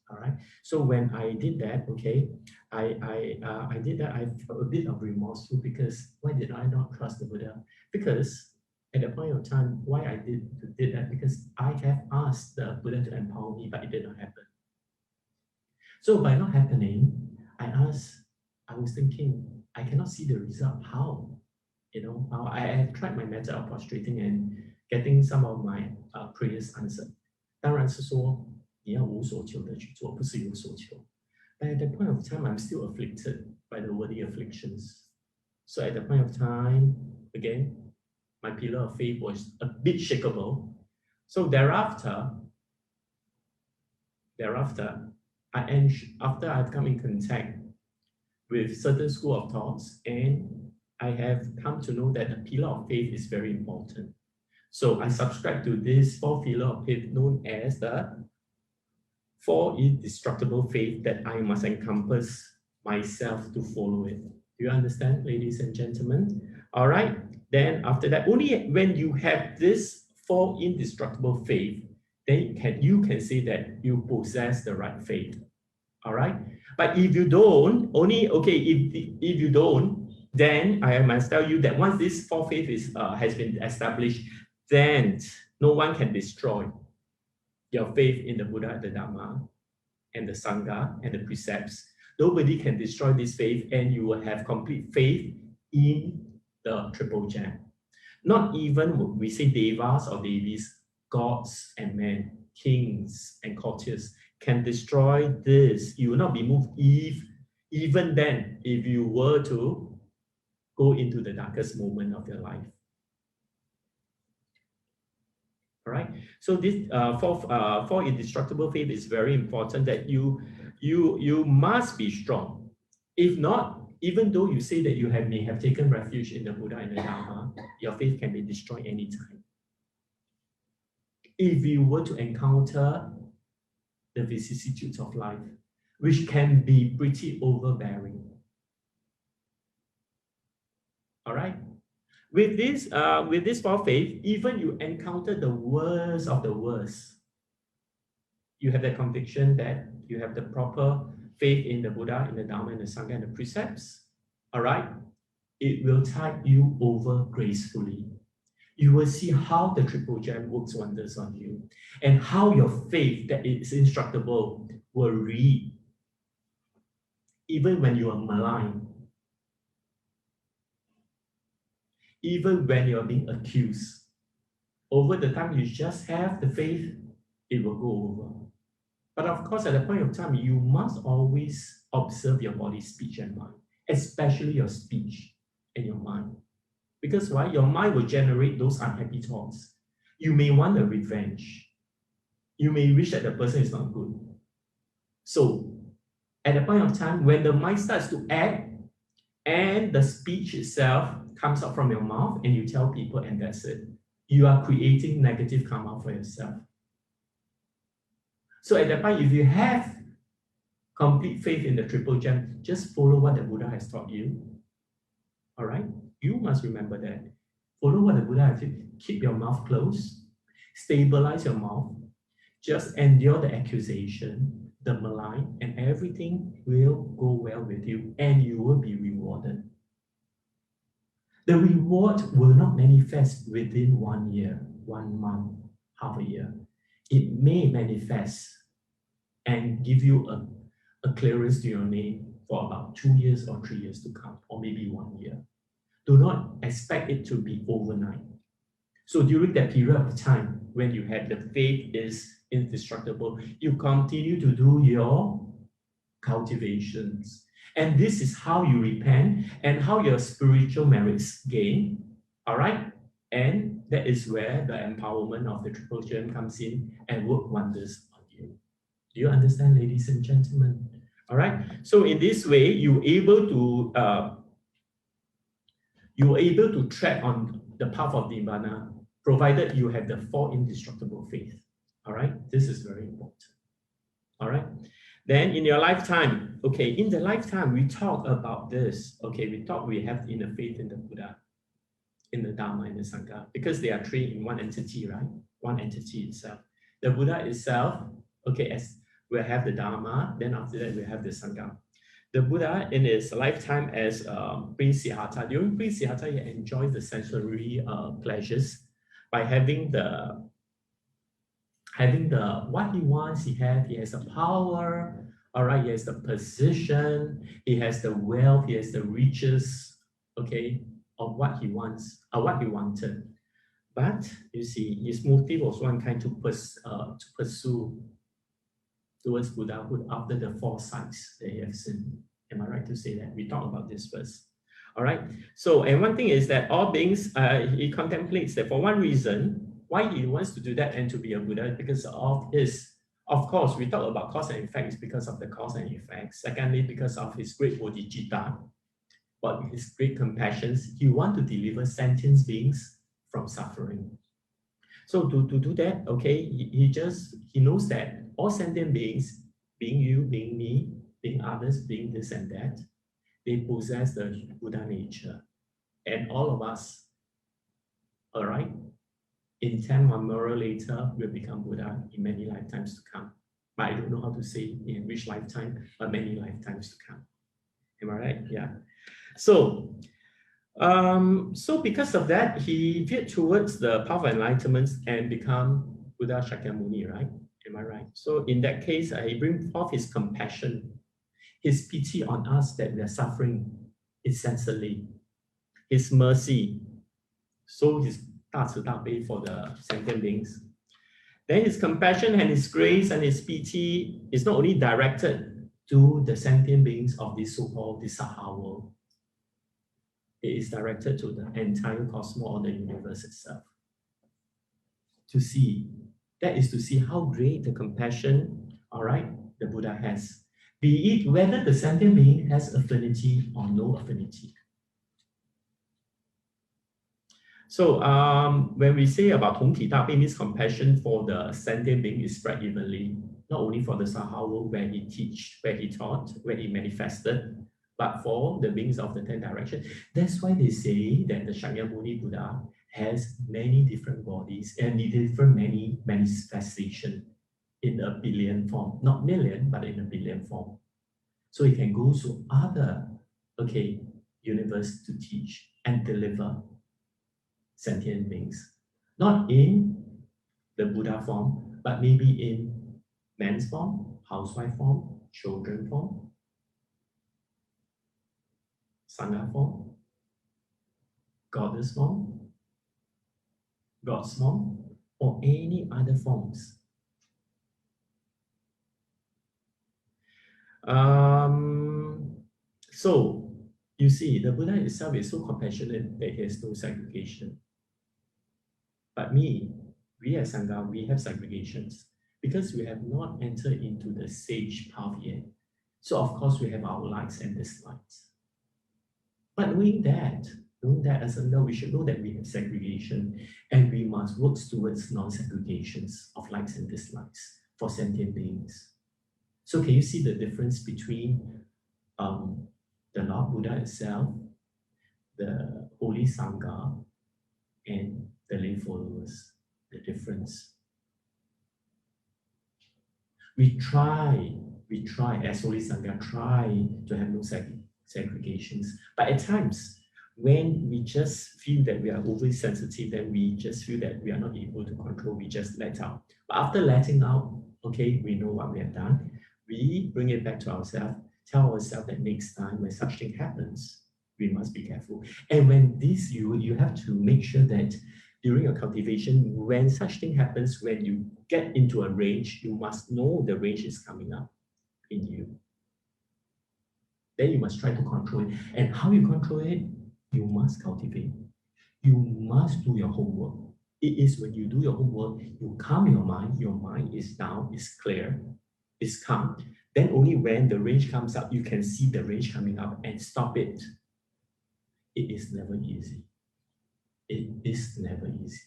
B: All right. So when I did that, okay, I did that. I felt a bit of remorse too, because why did I not trust the Buddha? Because at the point of time, why I did that, because I have asked the Buddha to empower me, but it did not happen. So by not happening, I was thinking, I cannot see the result. How? You know, I have tried my method of prostrating and getting some of my prayers answered. 当然是说你要无所求的去做，不是有所求。But at the point of time, I'm still afflicted by the worldly afflictions. So at the point of time, again, my pillar of faith was a bit shakeable. So thereafter, after I've come in contact with certain school of thoughts, and I have come to know that the pillar of faith is very important. So I subscribe to this 4 pillar of faith known as the 4 indestructible faith that I must encompass myself to follow it. Do you understand, ladies and gentlemen? All right. Then after that, only when you have this 4 indestructible faith, then you can say that you possess the right faith. All right. But if you don't, if you don't, then I must tell you that once this 4 faith has been established, then no one can destroy your faith in the Buddha, the Dharma, and the Sangha, and the precepts. Nobody can destroy this faith, and you will have complete faith in the Triple Gem. Not even we say devas or devis, gods and men, kings and courtiers can destroy this. You will not be moved even then if you were to go into the darkest moment of your life. All right. So this for indestructible faith is very important that you must be strong. If not, even though you say that you may have taken refuge in the Buddha and the Dharma, your faith can be destroyed anytime. If you were to encounter the vicissitudes of life, which can be pretty overbearing. All right. With this 4 faith, even you encounter the worst of the worst, you have the conviction that you have the proper faith in the Buddha, in the Dharma, in the Sangha, and the precepts. All right, it will tide you over gracefully. You will see how the Triple Gem works wonders on you, and how your faith that is indestructible will read, even when you are maligned. Even when you're being accused, over the time you just have the faith, it will go over. But of course, at the point of time, you must always observe your body, speech, and mind, especially your speech and your mind. Because why? Your mind will generate those unhappy thoughts. You may want a revenge. You may wish that the person is not good. So, at the point of time, when the mind starts to act, and the speech itself comes out from your mouth and you tell people and that's it, you are creating negative karma for yourself. So at that point, if you have complete faith in the Triple Gem, just follow what the Buddha has taught you. All right? You must remember that. Follow what the Buddha has taught you. Keep your mouth closed. Stabilize your mouth. Just endure the accusation, the malign, and everything will go well with you and you will be rewarded. The reward will not manifest within 1 year, 1 month, half a year. It may manifest and give you a clearance to your name for about 2 years or 3 years to come, or maybe 1 year. Do not expect it to be overnight. So during that period of time, when you have the faith is indestructible, you continue to do your cultivations. And this is how you repent and how your spiritual merits gain. All right? And that is where the empowerment of the Triple Gem comes in and work wonders on you. Do you understand, ladies and gentlemen? All right? So in this way, you're able to tread on the path of Nibbana, provided you have the 4 indestructible faith. All right? This is very important. All right? Then in your lifetime, okay, in the lifetime, we talk about this. Okay, we have inner faith in the Buddha, in the Dharma, and the Sangha, because they are 3 in one entity, right? One entity itself. The Buddha itself, okay, as we have the Dharma, then after that we have the Sangha. The Buddha in his lifetime as Prince Siddhartha, during Prince Siddhartha, he enjoys the sensory pleasures by having what he wants. He has the power, all right, he has the position, he has the wealth, he has the riches, okay, of what he wants, or what he wanted. But you see, his motive was one kind to pursue towards Buddhahood after the 4 sights that he has seen. Am I right to say that? We talk about this first. All right. So, and one thing is that all beings, he contemplates that for one reason, why he wants to do that and to be a Buddha? Because of his, of course, we talk about cause and effect is because of the cause and effect. Secondly, because of his great bodhicitta, but his great compassion, he wants to deliver sentient beings from suffering. So to do that, okay, he knows that all sentient beings, being you, being me, being others, being this and that, they possess the Buddha nature. And all of us, all right, in 10 memorial later, will become Buddha in many lifetimes to come. But I don't know how to say in which lifetime, but many lifetimes to come. Am I right? Yeah. So, so because of that, he veered towards the path of enlightenment and become Buddha Shakyamuni, right? Am I right? So in that case, he brings forth his compassion, his pity on us that we are suffering incessantly, his mercy, so his 大慈大悲 for the sentient beings. Then his compassion and his grace and his pity is not only directed to the sentient beings of this so-called Saha world, it is directed to the entire cosmos or the universe itself. To see, that is to see how great the compassion, all right, the Buddha has. Be it whether the sentient being has affinity or no affinity. So when we say about 同体大悲, means compassion for the sentient being is spread evenly, not only for the Saha world where he teach, where he taught, where he manifested, but for the beings of the 10 directions. That's why they say that the Shakyamuni Buddha has many different bodies and many manifestations in a billion form, not million, but in a billion form. So he can go to other, okay, universe to teach and deliver sentient beings, not in the Buddha form, but maybe in man's form, housewife form, children form, Sangha form, goddess form, God's form, or any other forms. So you see, the Buddha itself is so compassionate that he has no segregation. But we as Sangha, we have segregations because we have not entered into the sage path yet. So of course we have our likes and dislikes. But knowing that as Sangha, we should know that we have segregation and we must work towards non-segregations of likes and dislikes for sentient beings. So can you see the difference between the Lord Buddha itself, the Holy Sangha, and the lay followers, the difference? We try as Holy Sangha, try to have no segregations. But at times, when we just feel that we are overly sensitive, then we just feel that we are not able to control, we just let out. But after letting out, okay, we know what we have done. We bring it back to ourselves, tell ourselves that next time when such thing happens, we must be careful. And when this, you have to make sure that during a cultivation, when such thing happens, when you get into a range, you must know the range is coming up in you. Then you must try to control it. And how you control it? You must cultivate. You must do your homework. It is when you do your homework, you calm your mind is down, is clear, is calm. Then only when the range comes up, you can see the range coming up and stop it. It is never easy. It is never easy.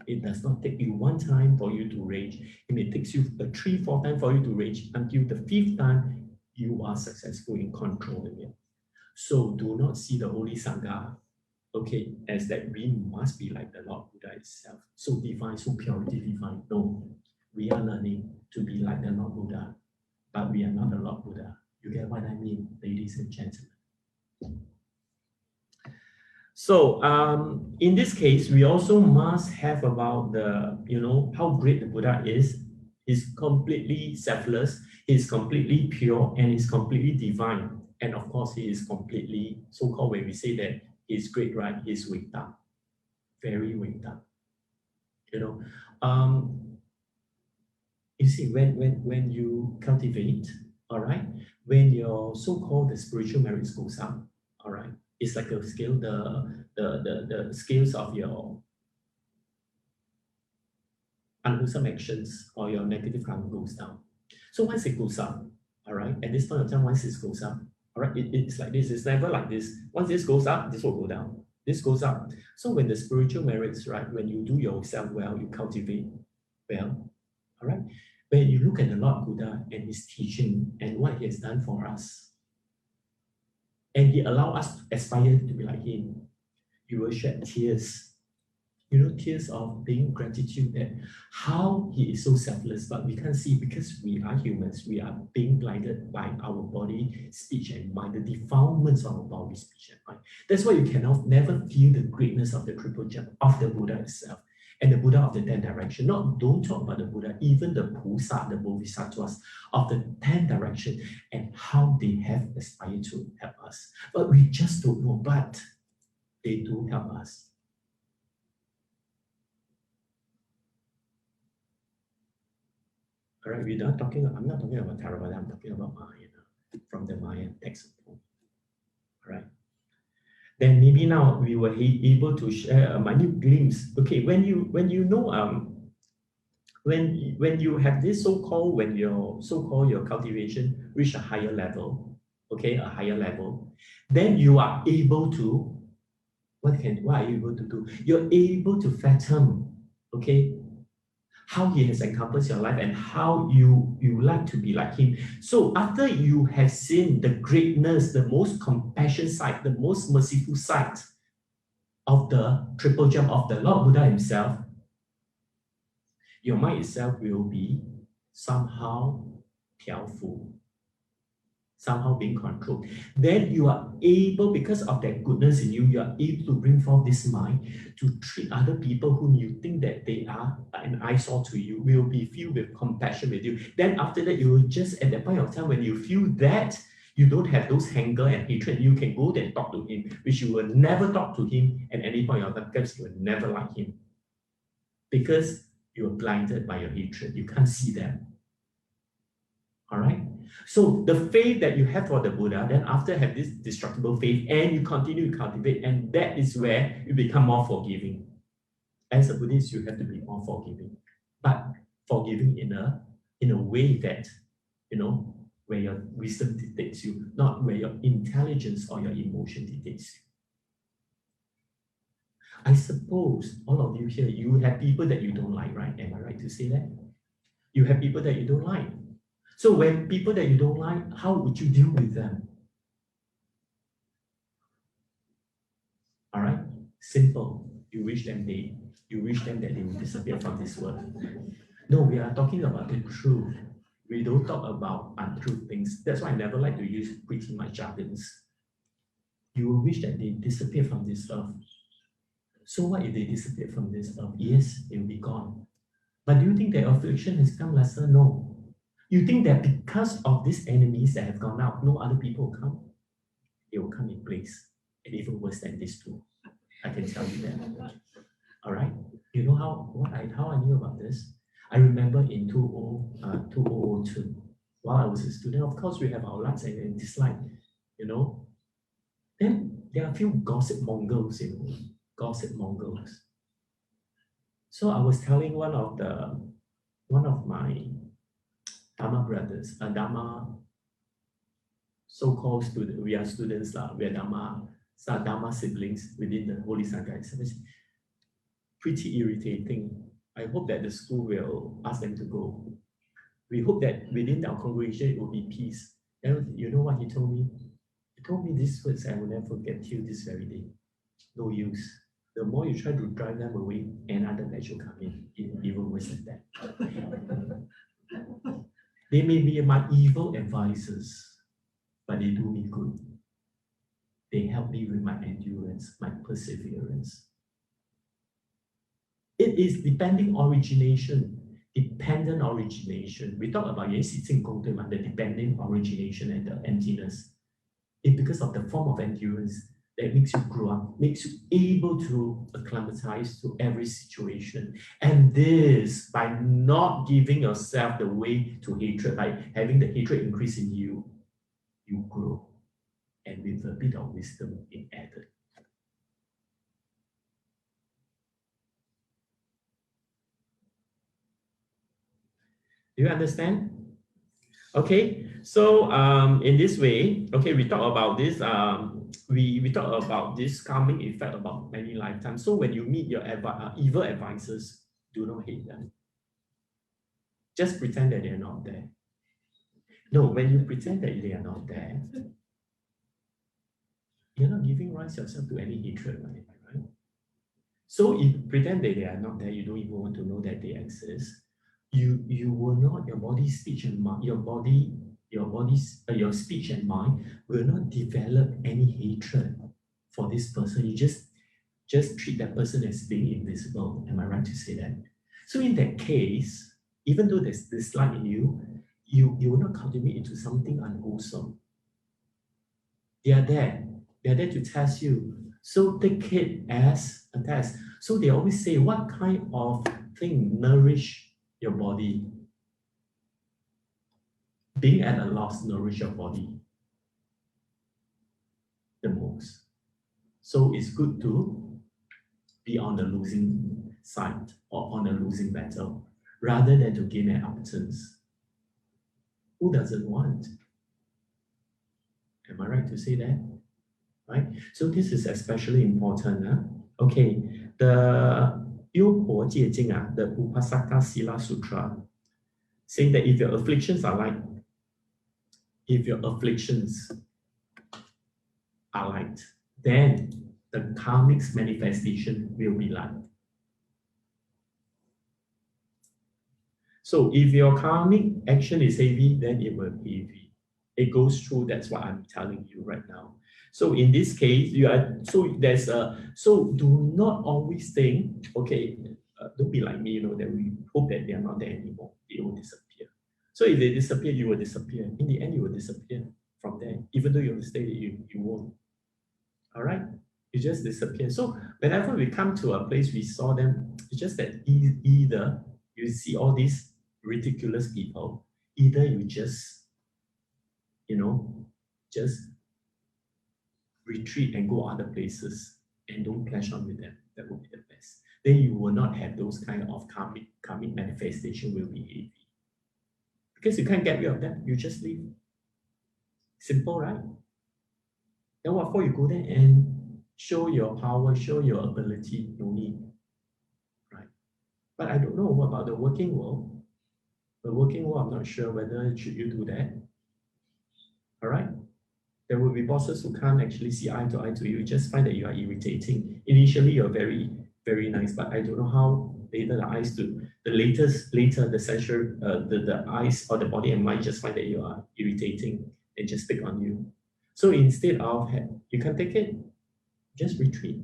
B: It does not take you one time for you to rage. It may take you 3-4 times for you to rage until the 5th time you are successful in controlling it. So do not see the Holy Sangha, okay, as that we must be like the Lord Buddha itself. So divine, so purity divine. No, we are learning to be like the Lord Buddha, but we are not the Lord Buddha. You get what I mean, ladies and gentlemen? So in this case, we also must have about the, how great the Buddha is. He's completely selfless, he's completely pure, and he's completely divine. And of course, he is completely, so-called when we say that he's great, right? He's waked up, very waked up. You see, when you cultivate, all right, when your so-called the spiritual merit goes up, all right, it's like a scale, the scales of your unwholesome actions or your negative karma goes down. So once it goes up, all right, at this point of time, once it goes up, all right, it's like this, it's never like this. Once this goes up, this will go down. This goes up. So when the spiritual merits, right, when you do yourself well, you cultivate well, all right, when you look at the Lord Buddha and his teaching and what he has done for us, and he allowed us to aspire to be like him, you will shed tears. You know, tears of being gratitude that how he is so selfless, but we can't see because we are humans. We are being blinded by our body, speech, and mind, the defilements of our body, speech, and mind. That's why you cannot never feel the greatness of the triple gem of the Buddha itself and the Buddha of the 10 direction. Don't talk about the Buddha, even the Pusa, the Bodhisattvas of the 10 direction and how they have aspired to help us. But we just don't know, but they do help us. All right, I'm not talking about Theravada, I'm talking about Mahayana, from the Mayan text. All right. Then maybe now we were able to share a minute glimpse. Okay, when you know when you have this so-called your cultivation reach a higher level, okay, a higher level, then you are able to what are you able to do? You're able to fathom, okay, how he has encompassed your life and how you like to be like him. So after you have seen the greatness, the most compassion side, the most merciful side of the triple gem of the Lord Buddha himself, your mind itself will be somehow careful, somehow being controlled. Then you are able, because of that goodness in you, you are able to bring forth this mind to treat other people whom you think that they are an eyesore to you, will be filled with compassion with you. Then after that, you will just, at that point of time, when you feel that, you don't have those anger and hatred, you can go there and talk to him, which you will never talk to him at any point of time because you will never like him. Because you are blinded by your hatred. You can't see them. All right? So the faith that you have for the Buddha, then after have this destructible faith and you continue to cultivate, and that is where you become more forgiving. As a Buddhist, you have to be more forgiving. But forgiving in a way that, you know, where your wisdom dictates you, not where your intelligence or your emotion dictates you. I suppose all of you here, you have people that you don't like, right? Am I right to say that? You have people that you don't like. So when people that you don't like, how would you deal with them? All right? Simple. You wish them dead. You wish them that they will disappear from this world. No, we are talking about the truth. We don't talk about untruth things. That's why I never like to use pretty much jargons. You will wish that they disappear from this earth. So what if they disappear from this earth? Yes, they will be gone. But do you think that affliction has come lesser? No. You think that because of these enemies that have gone out, no other people will come? They will come in place. And even worse than this too. I can tell you that. All right? You know how I knew about this? I remember in 2002, while I was a student, of course we have our likes and dislikes, you know. Then there are a few gossip mongers, you know, gossip mongers. So I was telling one of my Dharma brothers, Dharma so-called student, we are students, we are Dharma siblings within the Holy Sangha. It's pretty irritating. I hope that the school will ask them to go. We hope that within our congregation it will be peace. And you know what he told me? He told me these words I will never forget till this very day. No use. The more you try to drive them away, another batch will come in, even worse than that. They may be my evil advisors, but they do me good. They help me with my endurance, my perseverance. It is dependent origination. We talk about 原始进攻, the dependent origination and the emptiness. It's because of the form of endurance that makes you grow up, makes you able to acclimatize to every situation. And this, by not giving yourself the way to hatred, by having the hatred increase in you, you grow. And with a bit of wisdom in added. Do you understand? Okay, so in this way, okay, we talk about this. We talk about this calming effect about many lifetimes. So when you meet your evil advisors, do not hate them. Just pretend that they are not there. No, when you pretend that they are not there, you're not giving rise yourself to any hatred, right? So if you pretend that they are not there, you don't even want to know that they exist. You will not, your body, speech, and mind, your speech and mind will not develop any hatred for this person. You just treat that person as being invisible. Am I right to say that? So in that case, even though there's dislike in you, you will not cultivate into something unwholesome. They are there. They are there to test you. So take it as a test. So they always say, what kind of thing nourish your body? Being at a loss nourish your body the most. So it's good to be on the losing side or on a losing battle rather than to gain an absence. Who doesn't want? Am I right to say that? Right? So this is especially important. Okay, the 优婆戒经 the Upasaka Sila Sutra, saying that if your afflictions are light, then the karmic manifestation will be light. So if your karmic action is heavy, then it will be heavy. It goes through, that's what I'm telling you right now. So in this case, so do not always think, okay, don't be like me, that we hope that they are not there anymore. They will disappear. So if they disappear, you will disappear. In the end, you will disappear from there. Even though you will stay, you won't. All right? You just disappear. So whenever we come to a place, we saw them, it's just that either you see all these ridiculous people, either you just, just retreat and go other places and don't clash on with them. That would be the best. Then you will not have those kind of karmic manifestation will be heavy. Because you can't get rid of them, you just leave. Simple, right? Then what for? You go there and show your power, show your ability, no need. Right? But I don't know what about the working world. The working world, I'm not sure whether should you do that. All right? There will be bosses who can't actually see eye to you, just find that you are irritating. Initially, you're very, very nice, but I don't know how later the session, the eyes or the body and mind just find that you are irritating and just pick on you. So instead of, you can take it, just retreat.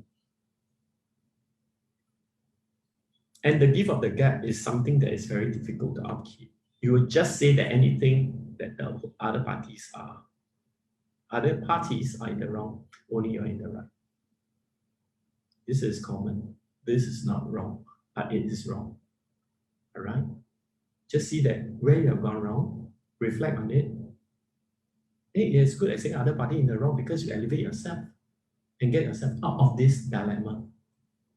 B: And the gift of the gap is something that is very difficult to upkeep. You will just say that anything that the other parties are in the wrong, only you're in the right. This is common. This is not wrong, but it is wrong. All right? Just see that where you have gone wrong, reflect on it. Hey, it's good at saying other party in the wrong because you elevate yourself and get yourself out of this dilemma.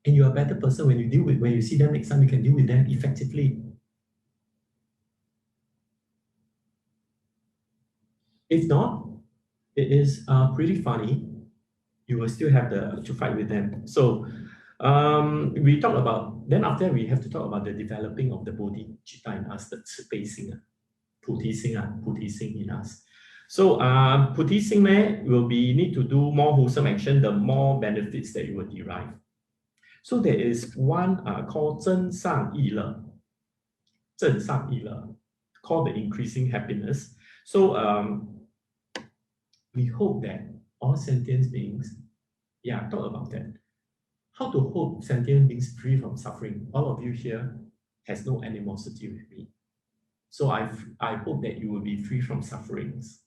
B: And you're a better person when you see them next time, you can deal with them effectively. If not, it is pretty funny. You will still have to fight with them. So we talk about, then after we have to talk about the developing of the bodhicitta in us, the spacing, putising in us. So putising will be need to do more wholesome action, the more benefits that you will derive. So there is one called 真善意乐, called the increasing happiness. So we hope that all sentient beings, talk about that. How to hope sentient beings free from suffering? All of you here has no animosity with me. So I hope that you will be free from sufferings.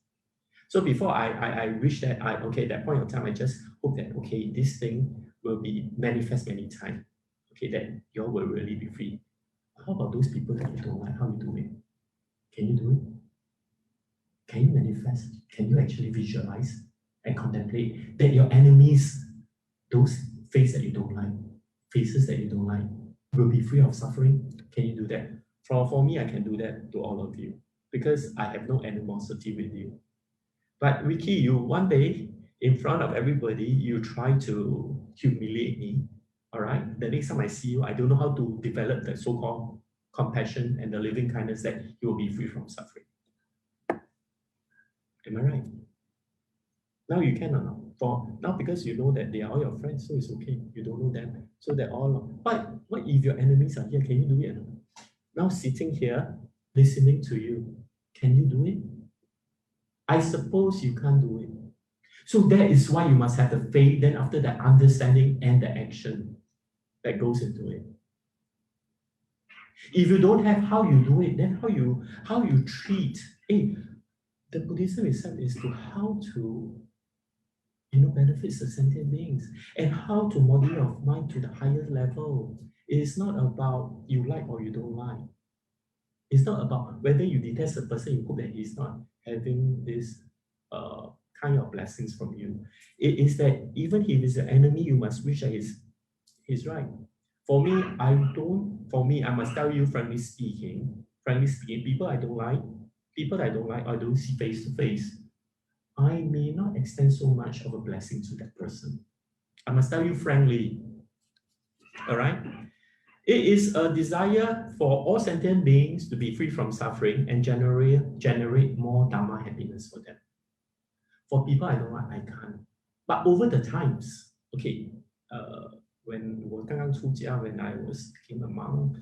B: So before I wish that that point of time, I just hope that, this thing will be manifest many times. That you all will really be free. How about those people that you don't like? How you do it? Can you do it? Can you manifest? Can you actually visualize and contemplate that your enemies, those faces that you don't like, will be free of suffering? Can you do that? For me, I can do that to all of you because I have no animosity with you. But Ricky, you one day in front of everybody, you try to humiliate me. All right. The next time I see you, I don't know how to develop the so-called compassion and the living kindness that you will be free from suffering. Am I right? Now you can or not? For now, because you know that they are all your friends, so it's okay. You don't know them, so they're all. But what if your enemies are here? Can you do it or not? Now sitting here, listening to you, can you do it? I suppose you can't do it. So that is why you must have the faith, then after the understanding and the action that goes into it. If you don't have how you do it, then how you treat. Hey, the Buddhism itself is to how to benefits the sentient beings and how to model your mind to the higher level. It is not about you like or you don't like. It's not about whether you detest a person, you hope that he's not having this kind of blessings from you. It is that even if he's an enemy, you must wish that he's right. For me, I must tell you, frankly speaking, people I don't like, I don't see face to face, I may not extend so much of a blessing to that person. I must tell you frankly, all right? It is a desire for all sentient beings to be free from suffering and generate more Dharma happiness for them. For people I don't like, I can't. But over the times, okay, when I became a monk,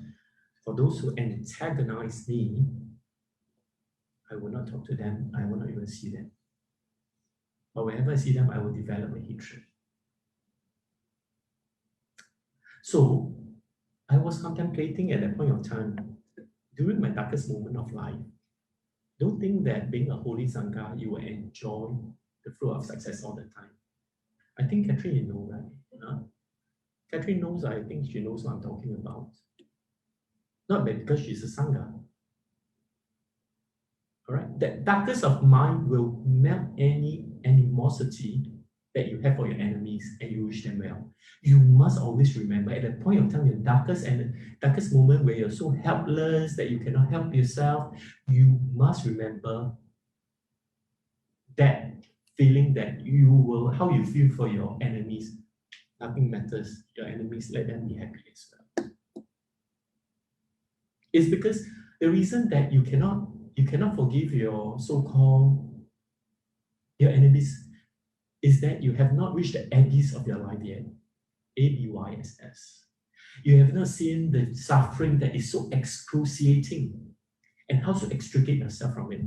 B: for those who antagonize me, I will not talk to them. I will not even see them. But whenever I see them, I will develop a hatred. So I was contemplating at that point of time, during my darkest moment of life, don't think that being a holy Sangha, you will enjoy the fruit of success all the time. I think Catherine, you know, right? Catherine knows, I think she knows what I'm talking about. Not because she's a Sangha. All right? That darkest of mind will melt any animosity that you have for your enemies and you wish them well. You must always remember at the point of time, your darkest moment where you're so helpless that you cannot help yourself, you must remember that feeling that how you feel for your enemies. Nothing matters. Your enemies, let them be happy as well. It's because the reason that you cannot forgive your so-called your enemies is that you have not reached the abyss of your life yet. ABYSS. You have not seen the suffering that is so excruciating and how to extricate yourself from it.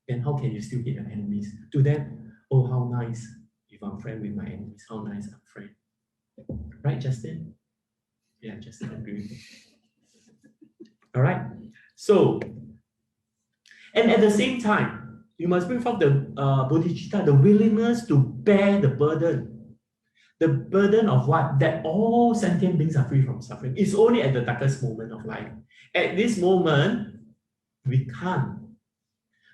B: Then how can you still hate your enemies? To them, oh, how nice if I'm friend with my enemies. How nice I'm friend. Right, Justin? Yeah, Justin, I agree with you. All right. So, and at the same time, you must bring forth the bodhicitta, the willingness to bear the burden. The burden of what? That all sentient beings are free from suffering. It's only at the darkest moment of life. At this moment, we can't.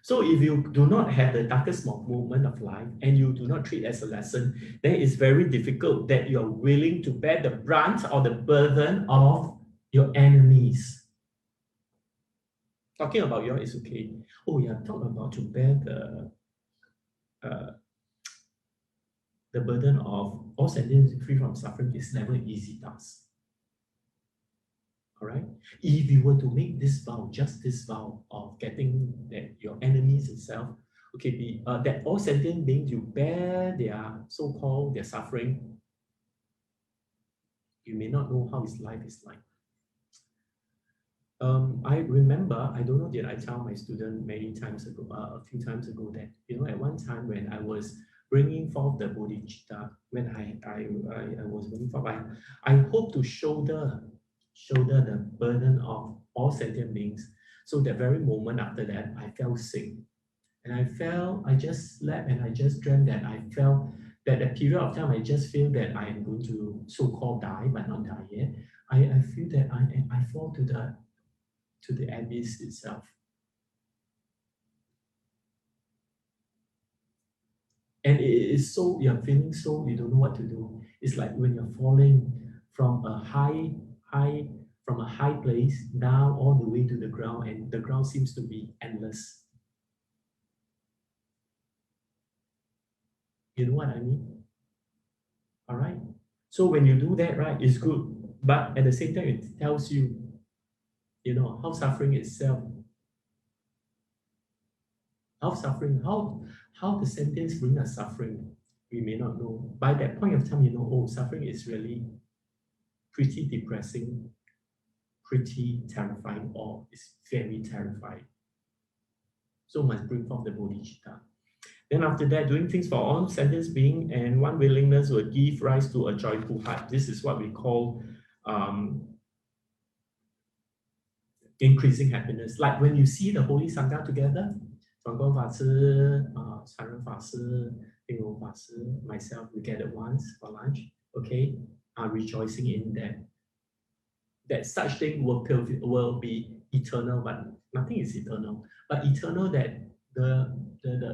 B: So if you do not have the darkest moment of life and you do not treat it as a lesson, then it's very difficult that you're willing to bear the brunt or the burden of your enemies. Talking about yours is okay. Oh yeah, talk about to bear the burden of all sentients free from suffering is never an easy task. All right. If you were to make this vow, just this vow of getting that your enemies itself, okay, that all sentient beings you bear their so-called their suffering, you may not know how his life is like. I remember, I don't know, did I tell my student many times ago, a few times ago that, at one time when I was bringing forth the bodhicitta, when I was bringing forth, I hope to shoulder the burden of all sentient beings. So that very moment after that, I fell sick. And I just slept and I just dreamt that I felt that a period of time, I just feel that I am going to so-called die, but not die yet. I feel that I fall to the abyss itself. And it is so, you're feeling so, you don't know what to do. It's like when you're falling from a high from a high place down all the way to the ground, and the ground seems to be endless. You know what I mean? All right. So when you do that, right, it's good. But at the same time, it tells you, you know, how suffering itself, how the sentence bring us suffering, we may not know. By that point of time, you know, oh, suffering is really pretty depressing, pretty terrifying, or it's very terrifying. So must bring forth the bodhicitta. Then after that, doing things for all sentient being and one willingness will give rise to a joyful heart. This is what we call increasing happiness. Like when you see the Holy Sangha together, Chuan Gong Fa Chi, Chan Ren Fa Shi, Ding Wu Fa Shi, myself, we gathered once for lunch, okay, are rejoicing in that. That such thing will be eternal, but nothing is eternal. But eternal that the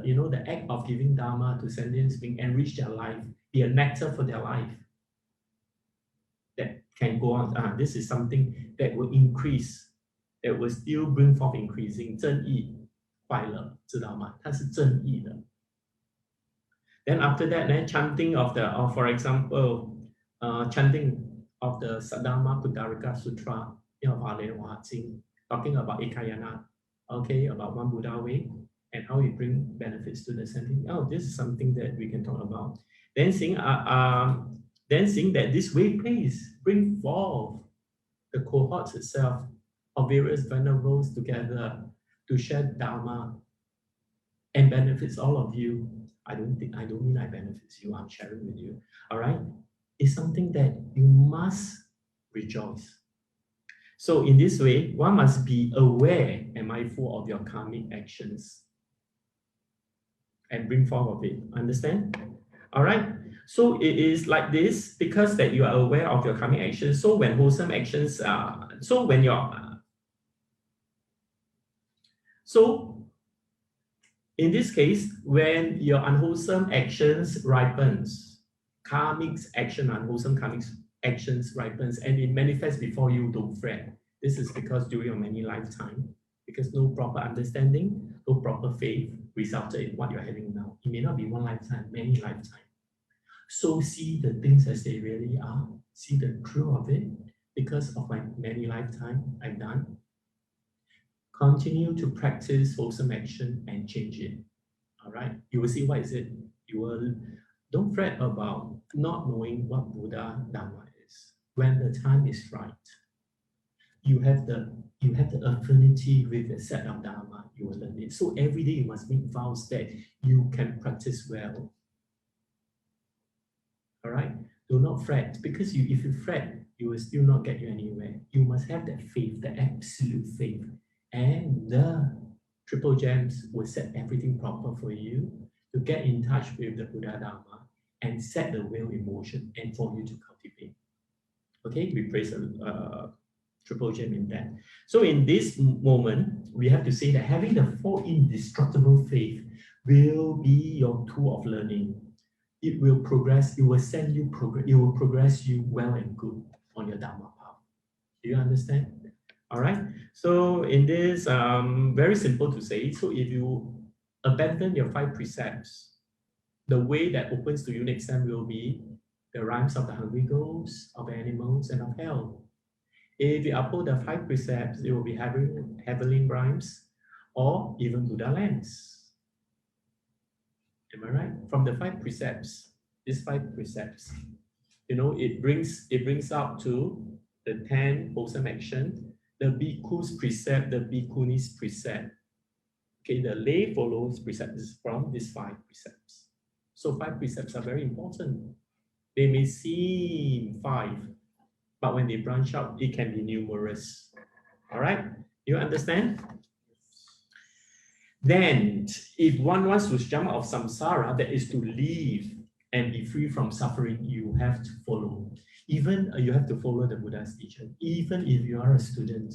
B: you know, the act of giving Dharma to sentient being enrich their life, be a nectar for their life that can go on. This is something that will increase, that will still bring forth increasing 正义快乐，知道吗？它是正义的。Then after that, then chanting of the, or for example, chanting of the Saddharma Pudarika Sutra, talking about Ekayana, okay, about one Buddha way, and how it brings benefits to the sentient. Oh, this is something that we can talk about. Then seeing that this way place bring forth the cohorts itself of various venerables together to share Dharma and benefits all of you. I don't mean I benefits you, I'm sharing with you. All right? It's something that you must rejoice. So in this way, one must be aware and mindful of your karmic actions and bring forth of it. Understand? All right? So it is like this because that you are aware of your karmic actions. So when wholesome actions in this case, when your unwholesome actions ripens, karmic action, unwholesome karmic actions ripens, and it manifests before you, don't fret. This is because during your many lifetime, because no proper understanding, no proper faith resulted in what you're having now. It may not be one lifetime, many lifetimes. So see the things as they really are. See the truth of it. Because of my many lifetime I've done. Continue to practice wholesome action and change it. All right. You will see what is it. You will don't fret about not knowing what Buddha Dharma is. When the time is right, you have the affinity with the set of Dharma. You will learn it. So every day you must make vows that you can practice well. All right. Do not fret, because if you fret, you will still not get you anywhere. You must have that faith, the absolute faith. And the triple gems will set everything proper for you to get in touch with the Buddha Dharma and set the will in motion and for you to cultivate. Okay, we praise a triple gem in that. So in this moment, we have to say that having the four indestructible faith will be your tool of learning. It will progress, it will send you progress, it will progress you well and good on your Dharma path. Do you understand? All right. So in this, very simple to say. So if you abandon your 5 precepts, the way that opens to you next time will be the rhymes of the hungry ghosts, of animals, and of hell. If you uphold the 5 precepts, it will be heavenly rhymes or even Buddha lands. Am I right? From the 5 precepts, these 5 precepts, you know, it brings up to the 10 wholesome action, the bhikkhu's precept, the bhikkhuni's precept. Okay, the lay follows precepts from these 5 precepts. So 5 precepts are very important. They may seem 5, but when they branch out, it can be numerous. All right, you understand? Then, if one wants to jump out of samsara, that is to leave and be free from suffering, you have to follow. Even you have to follow the Buddha's teaching. Even if you are a student,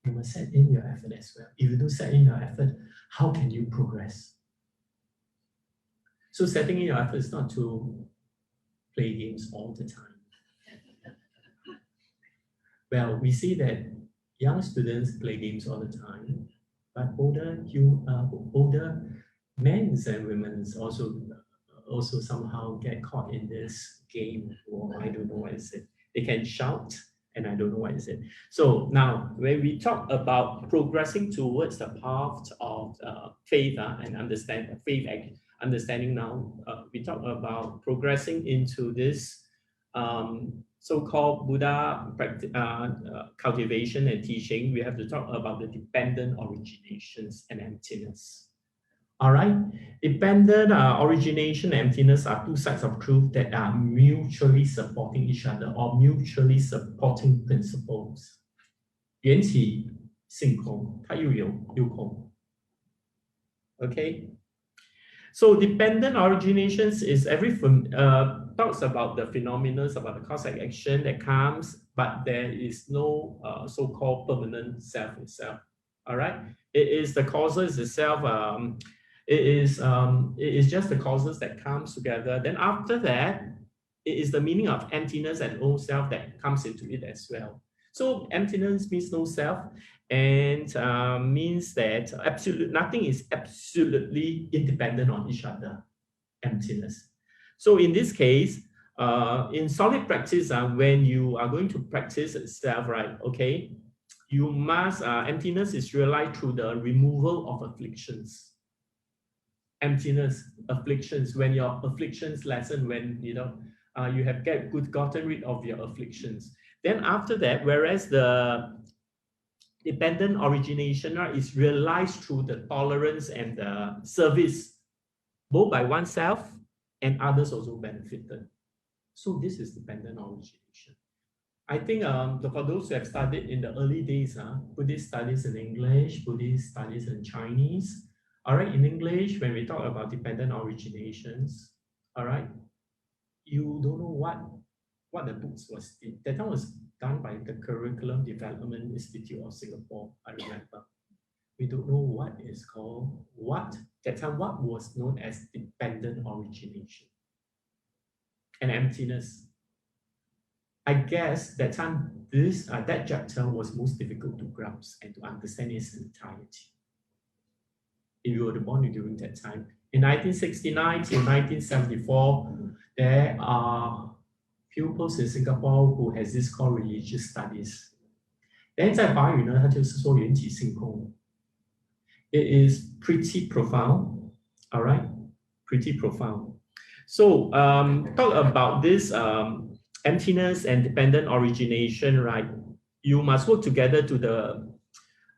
B: you must set in your effort as well. If you don't set in your effort, how can you progress? So setting in your effort is not to play games all the time. Well, we see that young students play games all the time, but older men and women also somehow get caught in this game. Or I don't know what is it. They can shout, and I don't know what is it. So now, when we talk about progressing towards the path of faith and understanding now, we talk about progressing into this so-called Buddha cultivation and teaching. We have to talk about the dependent originations and emptiness. All right, dependent origination and emptiness are two sides of truth that are mutually supporting each other or mutually supporting principles. 缘起性空，它又有又空。Okay, so dependent originations is talks about the phenomena, about the cause and action that comes, but there is no so-called permanent self itself. All right, it is the causes itself. It is just the causes that comes together. Then after that, it is the meaning of emptiness and no self that comes into it as well. So emptiness means no self, and means that nothing is absolutely independent on each other. Emptiness. So in this case, in solid practice, when you are going to practice itself, right? Okay, you must emptiness is realized through the removal of afflictions. Emptiness, afflictions, when your afflictions lessen, when you have gotten rid of your afflictions. Then after that, whereas the dependent origination is realized through the tolerance and the service, both by oneself and others also benefited. So this is dependent origination. I think for those who have studied in the early days, Buddhist studies in English, Buddhist studies in Chinese. All right, in English, when we talk about dependent originations, all right, you don't know what the books was. That time was done by the Curriculum Development Institute of Singapore, I remember. We don't know what is called, that time what was known as dependent origination and emptiness. I guess that time that chapter was most difficult to grasp and to understand its entirety. If you were born during that time. In 1969 to 1974, there are pupils in Singapore who has this called religious studies. Then 在华语呢，它就是说缘起性空。It is pretty profound, all right? Pretty profound. So talk about this emptiness and dependent origination, right? You must work together to the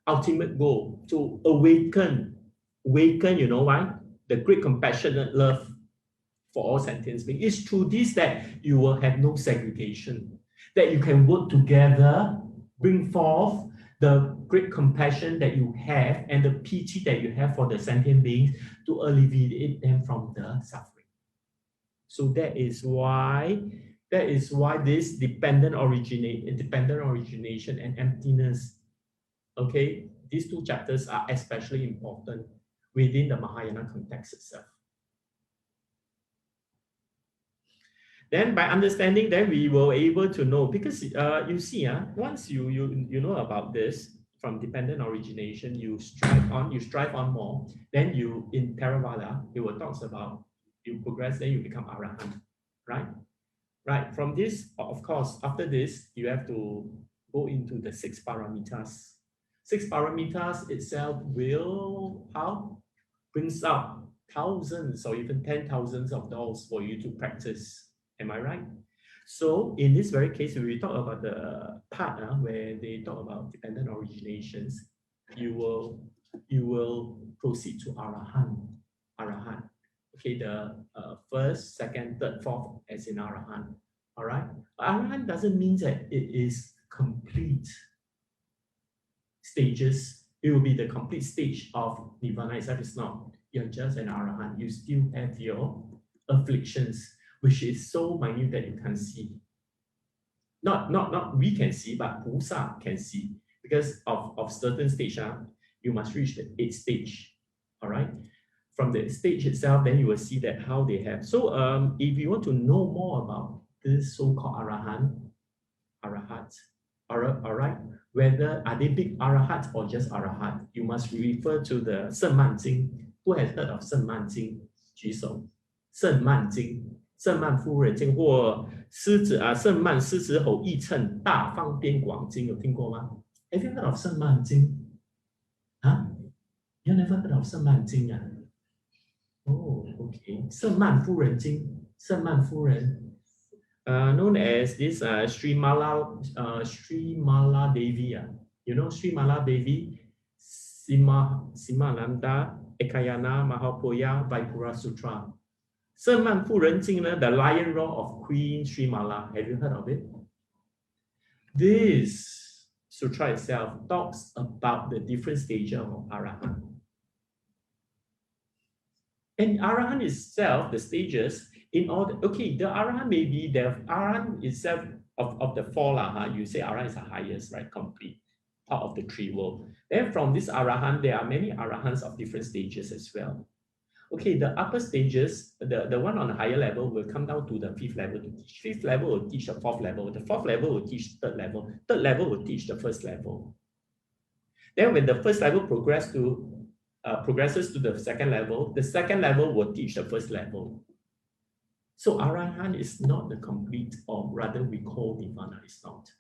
B: ultimate goal, to awaken, you know why? The great compassionate love for all sentient beings. It's through this that you will have no segregation, that you can work together, bring forth the great compassion that you have and the pity that you have for the sentient beings to alleviate them from the suffering. So that is why this dependent origination and emptiness, okay, these two chapters are especially important within the Mahayana context itself. Then by understanding that, we were able to know, because you see, once you know about this from dependent origination, you strive on more. Then you, in Theravada, it will talk about you progress, then you become Arahant, right? Right. From this, of course, after this, you have to go into the 6 paramitas. 6 paramitas itself will brings up thousands or even 10,000s of those for you to practice. Am I right? So in this very case, when we talk about the part where they talk about dependent originations, you will proceed to Arahant. Okay, the first, second, third, fourth, as in Arahant. All right, Arahant doesn't mean that it is complete stages. It will be the complete stage of Nirvana itself. It's not. You're just an Arahant. You still have your afflictions, which is so minute that you can't see. Not we can see, but Pusa can see. Because of certain stage, you must reach the 8th stage. All right. From the stage itself, then you will see that how they have. So if you want to know more about this so-called Arahat, All right. Whether are they big arahats or just arahat, you must refer to the 圣曼经. Who has heard of 圣曼经? 举手。圣曼经，圣曼夫人经或圣曼狮子吼义称大方便广经，有听过吗？ Have you heard of 圣曼经？ Huh? You never heard of 圣曼经啊？ Oh, okay. 圣曼夫人经，圣曼夫人。Known as this Sri Mala Devi. You know Sri Mala Devi, Simananda, Ekayana, Mahapoya, Vaipura Sutra. 圣曼夫人经 the lion roar of Queen Sri Mala. Have you heard of it? This sutra itself talks about the different stages of Arahant. And Arahant itself, the stages, in order, okay, the Arahant may be the Arahant itself of the four, you say Arahant is the highest, right? Complete, part of the three world. Then from this Arahant, there are many Arahants of different stages as well. Okay, the upper stages, the one on the higher level will come down to the fifth level to teach. Fifth level will teach the fourth level. The fourth level will teach third level. Third level will teach the first level. Then when the first level progresses to the second level will teach the first level. So Arahant is not the complete, or rather we call Nirvana is not.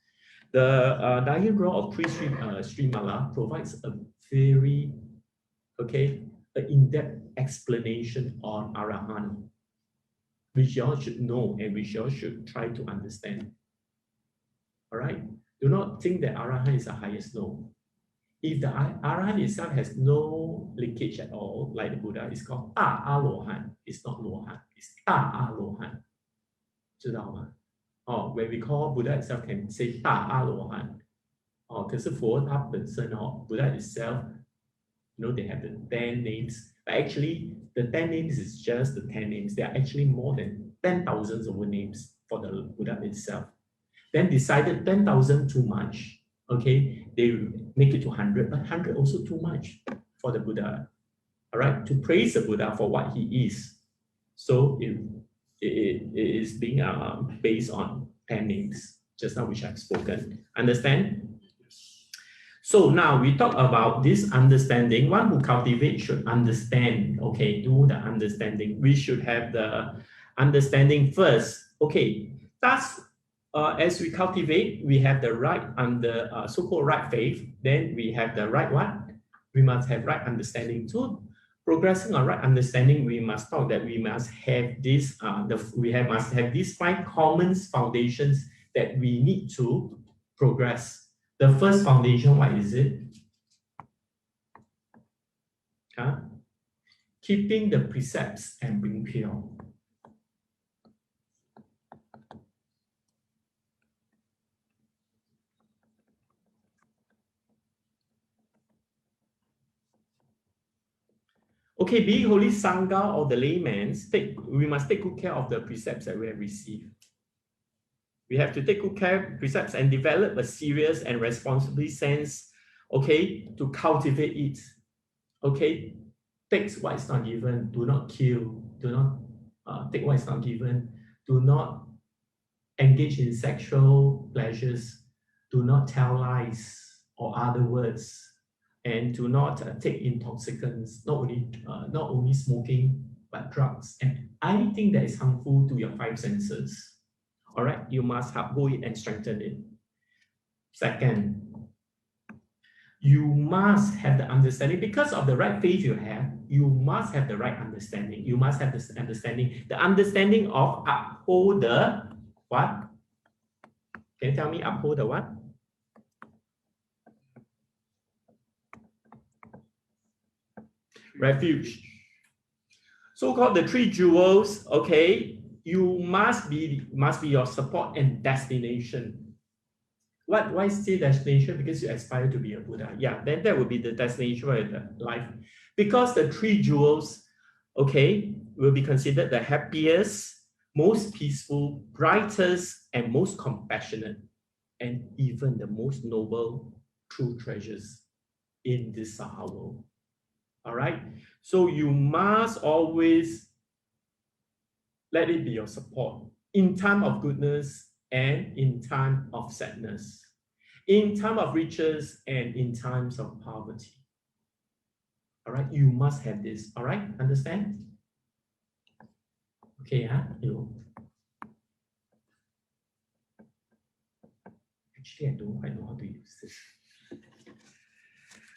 B: The diagram of Sri Mala provides a very, an in-depth explanation on Arahant, which you all should know and which you all should try to understand. All right? Do not think that Arahant is the highest, no. If the Arahant itself has no linkage at all, like the Buddha, it's called Ta Alohan. It's not Lohan, it's Ta Alohan. 知道吗? Oh, when we call Buddha itself can say Ta Alohan. Oh, 可是佛他本身 Buddha itself, they have the 10 names. But actually, the 10 names is just the 10 names. There are actually more than 10,000 over names for the Buddha itself. Then decided 10,000 too much. Okay, they make it to 100, but 100 also too much for the Buddha. All right, to praise the Buddha for what he is. So it is being based on 10 names, just now which I've spoken. Understand? So now we talk about this understanding. One who cultivates should understand, do the understanding. We should have the understanding first. Okay, thus, as we cultivate, we have the right under so-called right faith. Then we have the right what? We must have right understanding too. Progressing on right understanding, we must talk that we must have this. Must have these 5 common foundations that we need to progress. The first foundation, what is it? Keeping the precepts and being pure. Okay, being holy Sangha or the laymen, we must take good care of the precepts that we have received. We have to take good care of precepts and develop a serious and responsibility sense, to cultivate it. Take what is not given, do not kill, do not take what is not given, do not engage in sexual pleasures, do not tell lies or other words, and do not take intoxicants, not only smoking, but drugs and anything that is harmful to your 5 senses. All right, you must uphold it and strengthen it. Second, you must have the understanding. Because of the right faith you have, you must have the right understanding. You must have this understanding. The understanding of uphold the what? Can you tell me uphold the what? Refuge. So-called the 3 jewels, you must be your support and destination. Why say destination? Because you aspire to be a Buddha. Yeah, then that would be the destination of the life. Because the 3 jewels, will be considered the happiest, most peaceful, brightest, and most compassionate, and even the most noble true treasures in this Saha world. All right, so you must always let it be your support in time of goodness and in time of sadness. in times of riches and in times of poverty. All right, you must have this. All right, understand? Okay, you. Actually, I don't quite know how to use this.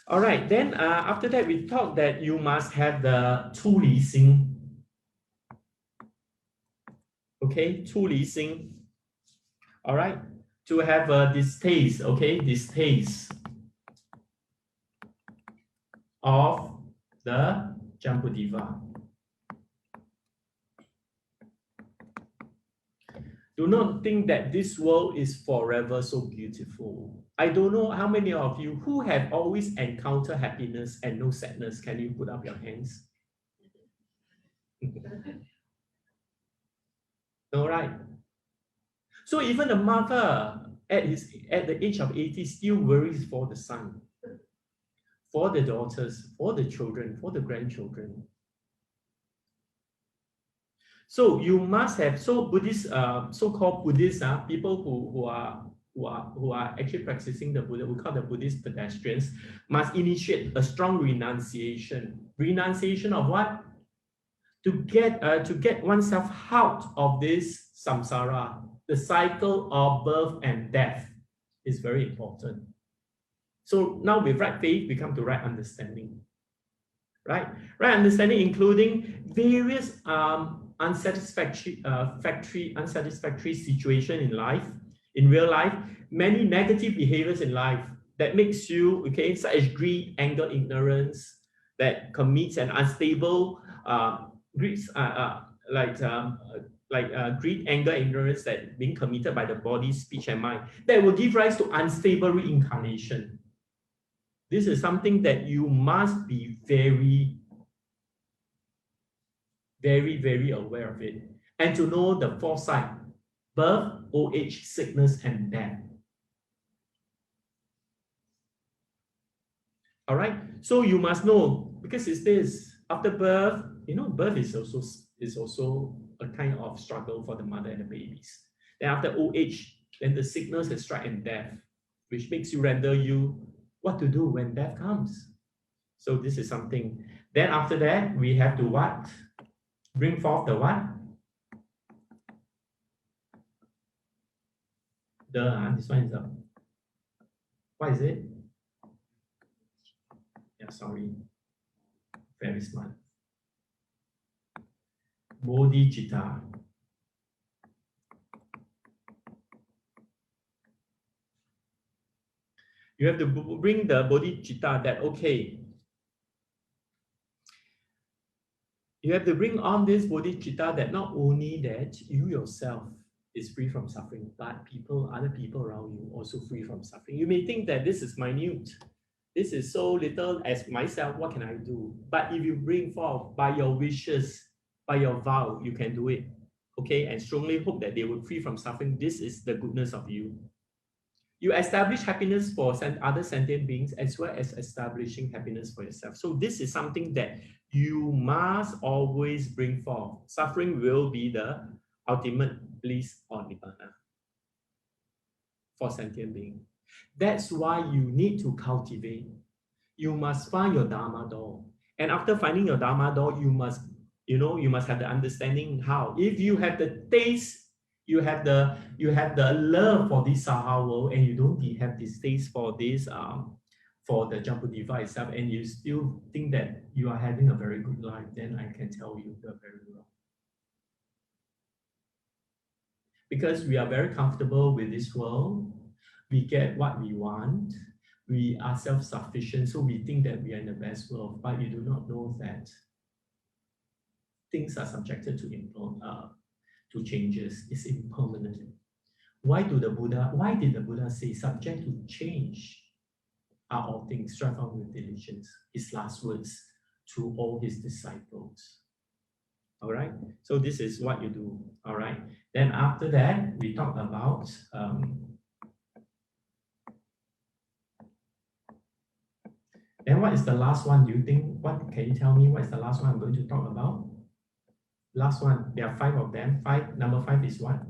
B: All right, then after that, we talked that you must have the 出离心. Okay, 出离心. All right, to have a distaste, okay, distaste of the Jambudvipa. Do not think that this world is forever so beautiful. I don't know how many of you who have always encountered happiness and no sadness. Can you put up your hands? All right. So even the mother at the age of 80 still worries for the son, for the daughters, for the children, for the grandchildren. So you must have Buddhist, so-called Buddhists, people who are actually practicing the Buddha, we call the Buddhist pedestrians, must initiate a strong renunciation. Renunciation of what? To get oneself out of this samsara, the cycle of birth and death is very important. So now with right faith, we come to right understanding. Right understanding, including various unsatisfactory situation in life, in real life, many negative behaviors in life that makes you, okay, such as greed, anger, ignorance, that commits an unstable greed, greed, anger, ignorance that being committed by the body, speech, and mind, that will give rise to unstable reincarnation. This is something that you must be very, very, very aware of it. And to know the foresight, birth, old age, sickness, and death. All right? So you must know, because it's this, after birth, birth is also a kind of struggle for the mother and the babies. Then after old age, then the sickness and strike and death, which makes you render you what to do when death comes. So this is something. Then after that, we have to what? Bring forth the what? This one is what is it? Yeah, sorry. Very smart. Bodhicitta. You have to bring the bodhicitta that, okay, you have to bring on this bodhicitta that not only that you yourself is free from suffering, but other people around you also free from suffering. You may think that this is minute. This is so little as myself, what can I do? But if you bring forth by your wishes, by your vow, you can do it. Okay, and strongly hope that they will free from suffering. This is the goodness of you. You establish happiness for other sentient beings as well as establishing happiness for yourself. So this is something that you must always bring forth. Suffering will be the ultimate bliss or nibbana for sentient being. That's why you need to cultivate. You must find your Dharma door. And after finding your Dharma door, you must have the understanding how. If you have the taste, you have the love for this Saha world, and you don't have this taste for this for the Jambudvipa itself, and you still think that you are having a very good life, then I can tell you you're very wrong. Because we are very comfortable with this world, we get what we want, we are self-sufficient, so we think that we are in the best world, but you do not know that things are subjected to changes. It's impermanent. Why did the Buddha say subject to change are all things, strive on with diligence? His last words to all his disciples. All right, so this is what you do. All right, then after that we talk about then what is the last one? Do you think, what can you tell me what is the last one I'm going to talk about? Last one, there are 5 of them. Number 5 is what?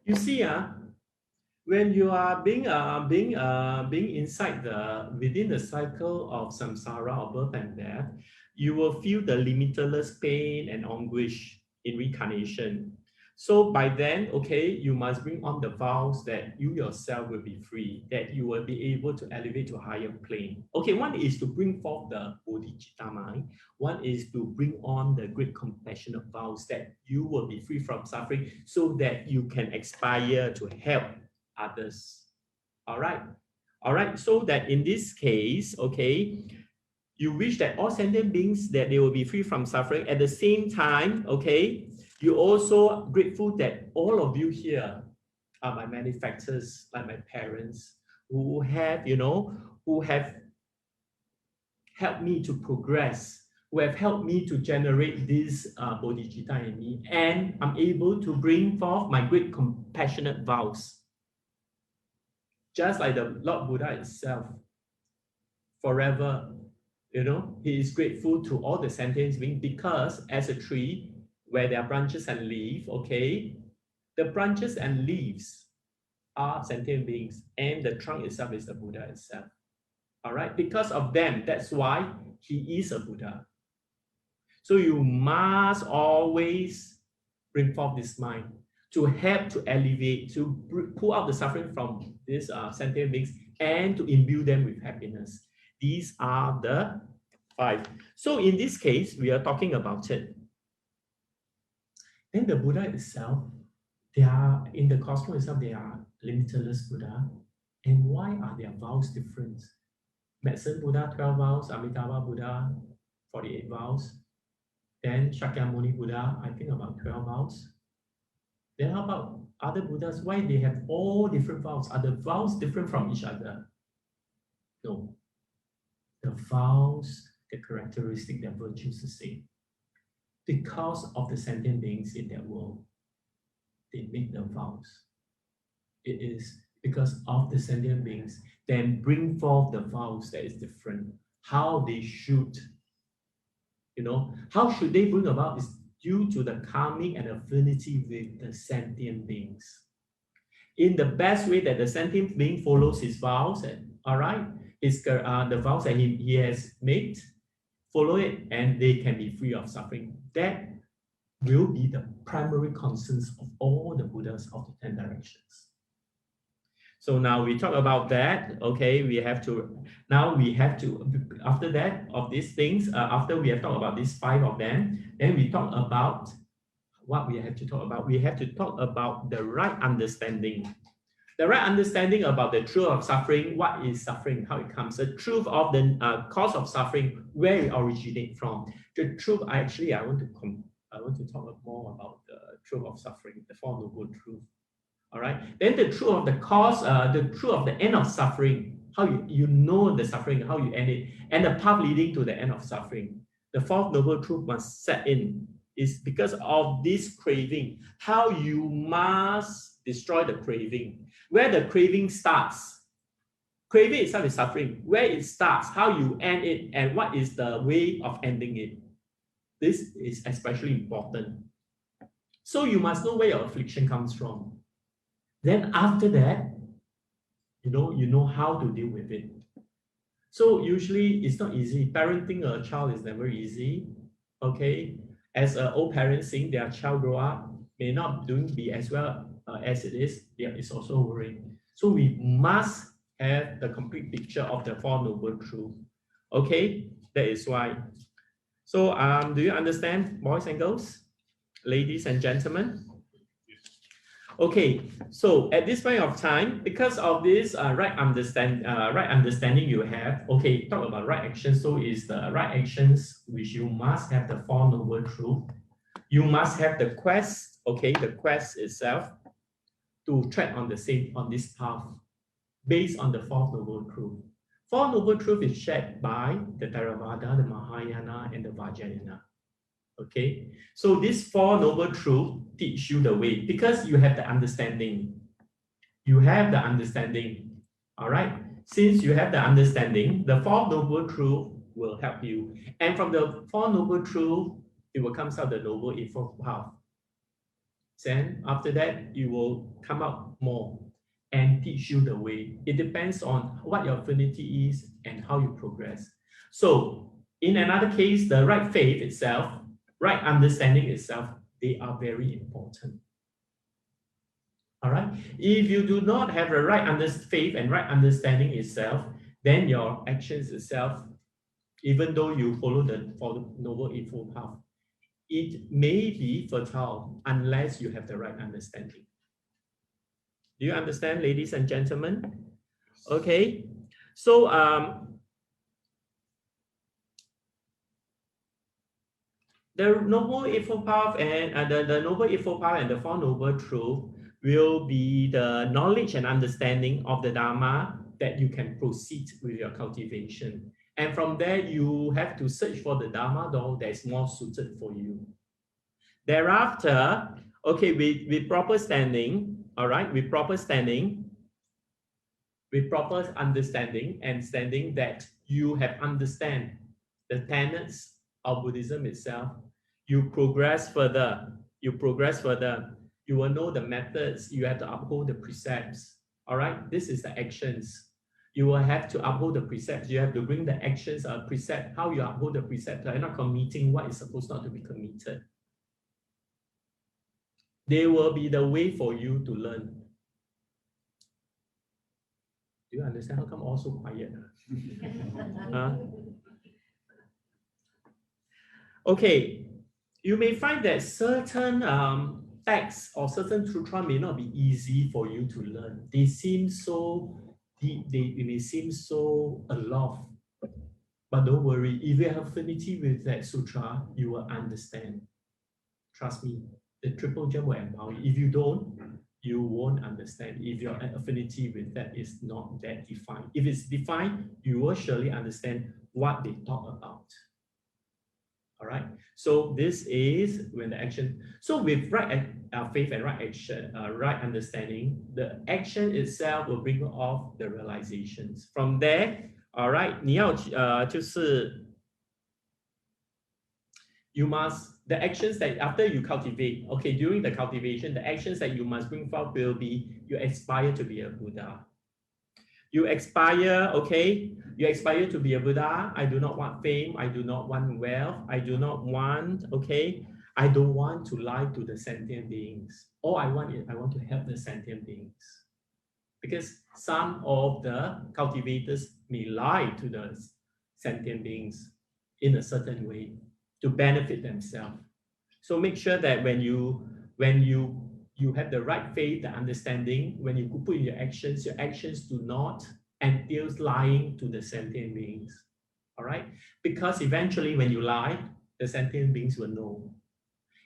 B: You see, when you are being inside within the cycle of samsara or birth and death, you will feel the limitless pain and anguish in reincarnation. So by then, okay, you must bring on the vows that you yourself will be free, that you will be able to elevate to a higher plane. Okay, one is to bring forth the bodhicitta mind. One is to bring on the great compassionate vows that you will be free from suffering so that you can aspire to help others. All right. So that in this case, okay, you wish that all sentient beings that they will be free from suffering. At the same time, okay, you also grateful that all of you here are my benefactors, like my parents, who have, who have helped me to progress, who have helped me to generate this bodhicitta in me, and I'm able to bring forth my great compassionate vows. Just like the Lord Buddha itself, forever, he is grateful to all the sentient beings because as a tree, where there are branches and leaves, okay, the branches and leaves are sentient beings and the trunk itself is the Buddha itself. All right, because of them, that's why he is a Buddha. So you must always bring forth this mind to help to elevate, to pull out the suffering from these sentient beings and to imbue them with happiness. These are the 5. So in this case, we are talking about it. Then the Buddha itself, they are in the cosmos itself, they are limitless Buddha. And why are their vows different? Medicine Buddha, 12 vows, Amitabha Buddha, 48 vows. Then Shakyamuni Buddha, I think about 12 vows. Then how about other Buddhas? Why they have all different vows? Are the vows different from each other? No. The vows, the characteristic, their virtues the same. Because of the sentient beings in their world, they make the vows. It is because of the sentient beings, then bring forth the vows that is different. How they should, how should they bring about is due to the karmic and affinity with the sentient beings. In the best way that the sentient being follows his vows, all right, the vows that he has made, follow it, and they can be free of suffering. That will be the primary concerns of all the Buddhas of the 10 directions. So now we talk about that. Okay, after that, of these things, after we have talked about these 5 of them, then we talk about what we have to talk about. We have to talk about the right understanding. The right understanding about the truth of suffering, what is suffering, how it comes, the truth of the cause of suffering, where it originates from. The truth, I want to talk more about the truth of suffering, the Four Noble Truths. All right. Then the truth of the cause, the truth of the end of suffering, how you know the suffering, how you end it, and the path leading to the end of suffering. The 4th Noble Truth must set in. Is because of this craving, how you must destroy the craving. Where the craving starts. Craving itself is suffering. Where it starts, how you end it, and what is the way of ending it. This is especially important. So you must know where your affliction comes from. Then after that, you know how to deal with it. So usually it's not easy. Parenting a child is never easy. Okay. As an old parent seeing their child grow up, may not be as well as it is, it's also worrying. So we must have the complete picture of the Four Noble Truths. Okay, that is why. So do you understand, boys and girls, ladies and gentlemen? Okay, so at this point of time, because of this right understanding you have, okay, talk about right action. So is the right actions which you must have the Four Noble Truths. You must have the quest, okay, the quest itself to tread on this path based on the Fourth Noble Truth. Four Noble Truths is shared by the Theravada, the Mahayana, and the Vajrayana. Okay, so these Four Noble Truths teach you the way because you have the understanding. You have the understanding. All right. Since you have the understanding, the Four Noble Truths will help you. And from the Four Noble Truths, it will come out the Noble Eightfold Path. Then after that, you will come out more and teach you the way. It depends on what your affinity is and how you progress. So in another case, the right faith itself, right understanding itself, they are very important. All right. If you do not have the right faith and right understanding itself, then your actions itself, even though you follow the Noble Eightfold Path, it may be fertile unless you have the right understanding. Do you understand, ladies and gentlemen? Okay. So the Noble Eightfold Path and the Noble Eightfold Path and the Four Noble Truths will be the knowledge and understanding of the Dharma that you can proceed with your cultivation. And from there, you have to search for the Dharma though that is more suited for you. Thereafter, okay, with proper standing, all right, with proper understanding and standing that you have understand the tenets of Buddhism itself, you progress further. You will know the methods. You have to uphold the precepts. All right, this is the actions. You will have to uphold the precepts. You have to bring the actions of precept. How you uphold the precepts? You're not committing what is supposed not to be committed. They will be the way for you to learn. Do you understand how come all so quiet? Okay, you may find that certain texts or certain sutra may not be easy for you to learn. They seem so deep, they may seem so aloft. But don't worry, if you have affinity with that sutra, you will understand. Trust me, the triple gem will empower you. If you don't, you won't understand if your affinity with that is not that defined. If it's defined, you will surely understand what they talk about. All right. So this is when the action. So with right faith and right action, right understanding, the action itself will bring off the realizations. From there, all right, 你要就是you must the actions that after you cultivate, okay, during the cultivation, the actions that you must bring forth will be you aspire to be a Buddha. You aspire, okay, you aspire to be a Buddha. I do not want fame. I do not want wealth. I do not want, okay, I don't want to lie to the sentient beings. All I want is I want to help the sentient beings. Because some of the cultivators may lie to the sentient beings in a certain way to benefit themselves. So make sure that when you have the right faith, the understanding, when you put in your actions do not entail lying to the sentient beings. All right? Because eventually when you lie, the sentient beings will know.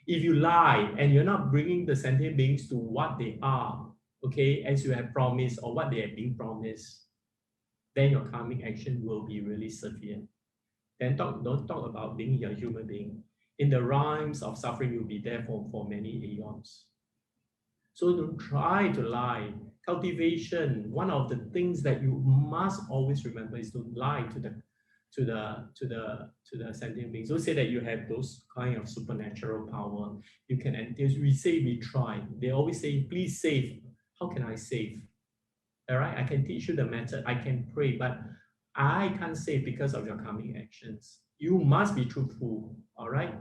B: If you lie and you're not bringing the sentient beings to what they are, okay, as you have promised or what they have been promised, then your karmic action will be really severe. Then don't talk about being a human being. In the realms of suffering, you'll be there for many eons. So don't try to lie. Cultivation, one of the things that you must always remember is to lie to the sentient beings. Don't say that you have those kind of supernatural power. You can entail. We say we try. They always say, please save. How can I save? All right, I can teach you the method. I can pray, but I can't save because of your karmic actions. You must be truthful. All right.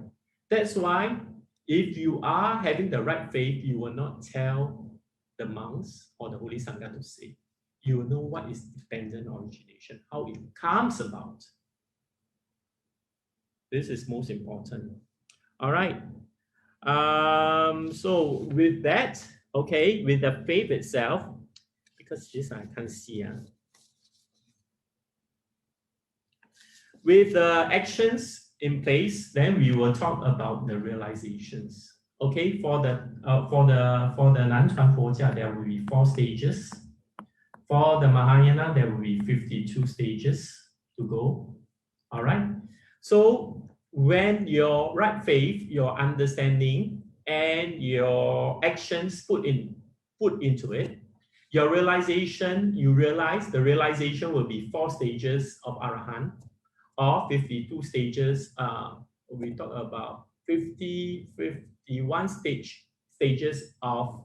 B: That's why if you are having the right faith, you will not tell the monks or the Holy Sangha to say. You will know what is dependent origination, how it comes about. This is most important. All right. So with that, okay, with the faith itself, because this I can't see. With the actions in place, then we will talk about the realizations. Okay, for the Nanchuan Fojia, there will be 4 stages. For the Mahayana, there will be 52 stages to go. All right. So when your right faith, your understanding, and your actions put into it, your realization, you realize the realization will be 4 stages of Arahant, or 52 stages. We talk about 51 stage stages of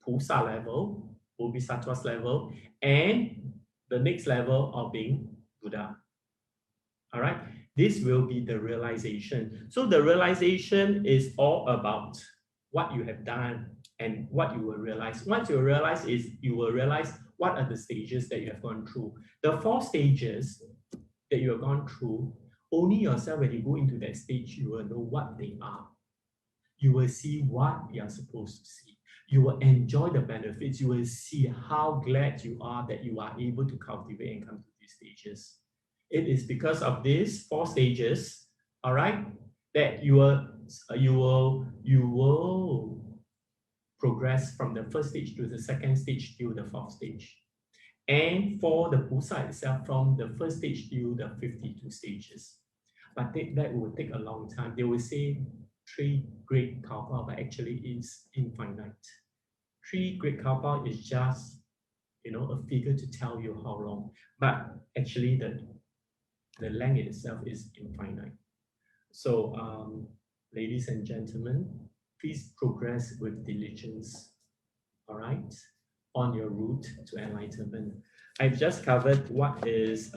B: Pusa level, Bodhisattva's level, and the next level of being Buddha. All right, this will be the realization. So the realization is all about what you have done and what you will realize. Once you realize is you will realize what are the stages that you have gone through. The 4 stages that you have gone through, only yourself when you go into that stage, you will know what they are. You will see what you are supposed to see. You will enjoy the benefits. You will see how glad you are that you are able to cultivate and come to these stages. It is because of these 4 stages, all right, that you will progress from the first stage to the second stage to the 4th stage. And for the Pusa itself, from the first stage to the 52 stages. But that will take a long time. They will say 3 great kalpa, but actually it's infinite. 3 great kalpa is just, a figure to tell you how long. But actually the length itself is infinite. So, ladies and gentlemen, please progress with diligence, all right, on your route to enlightenment. I've just covered what is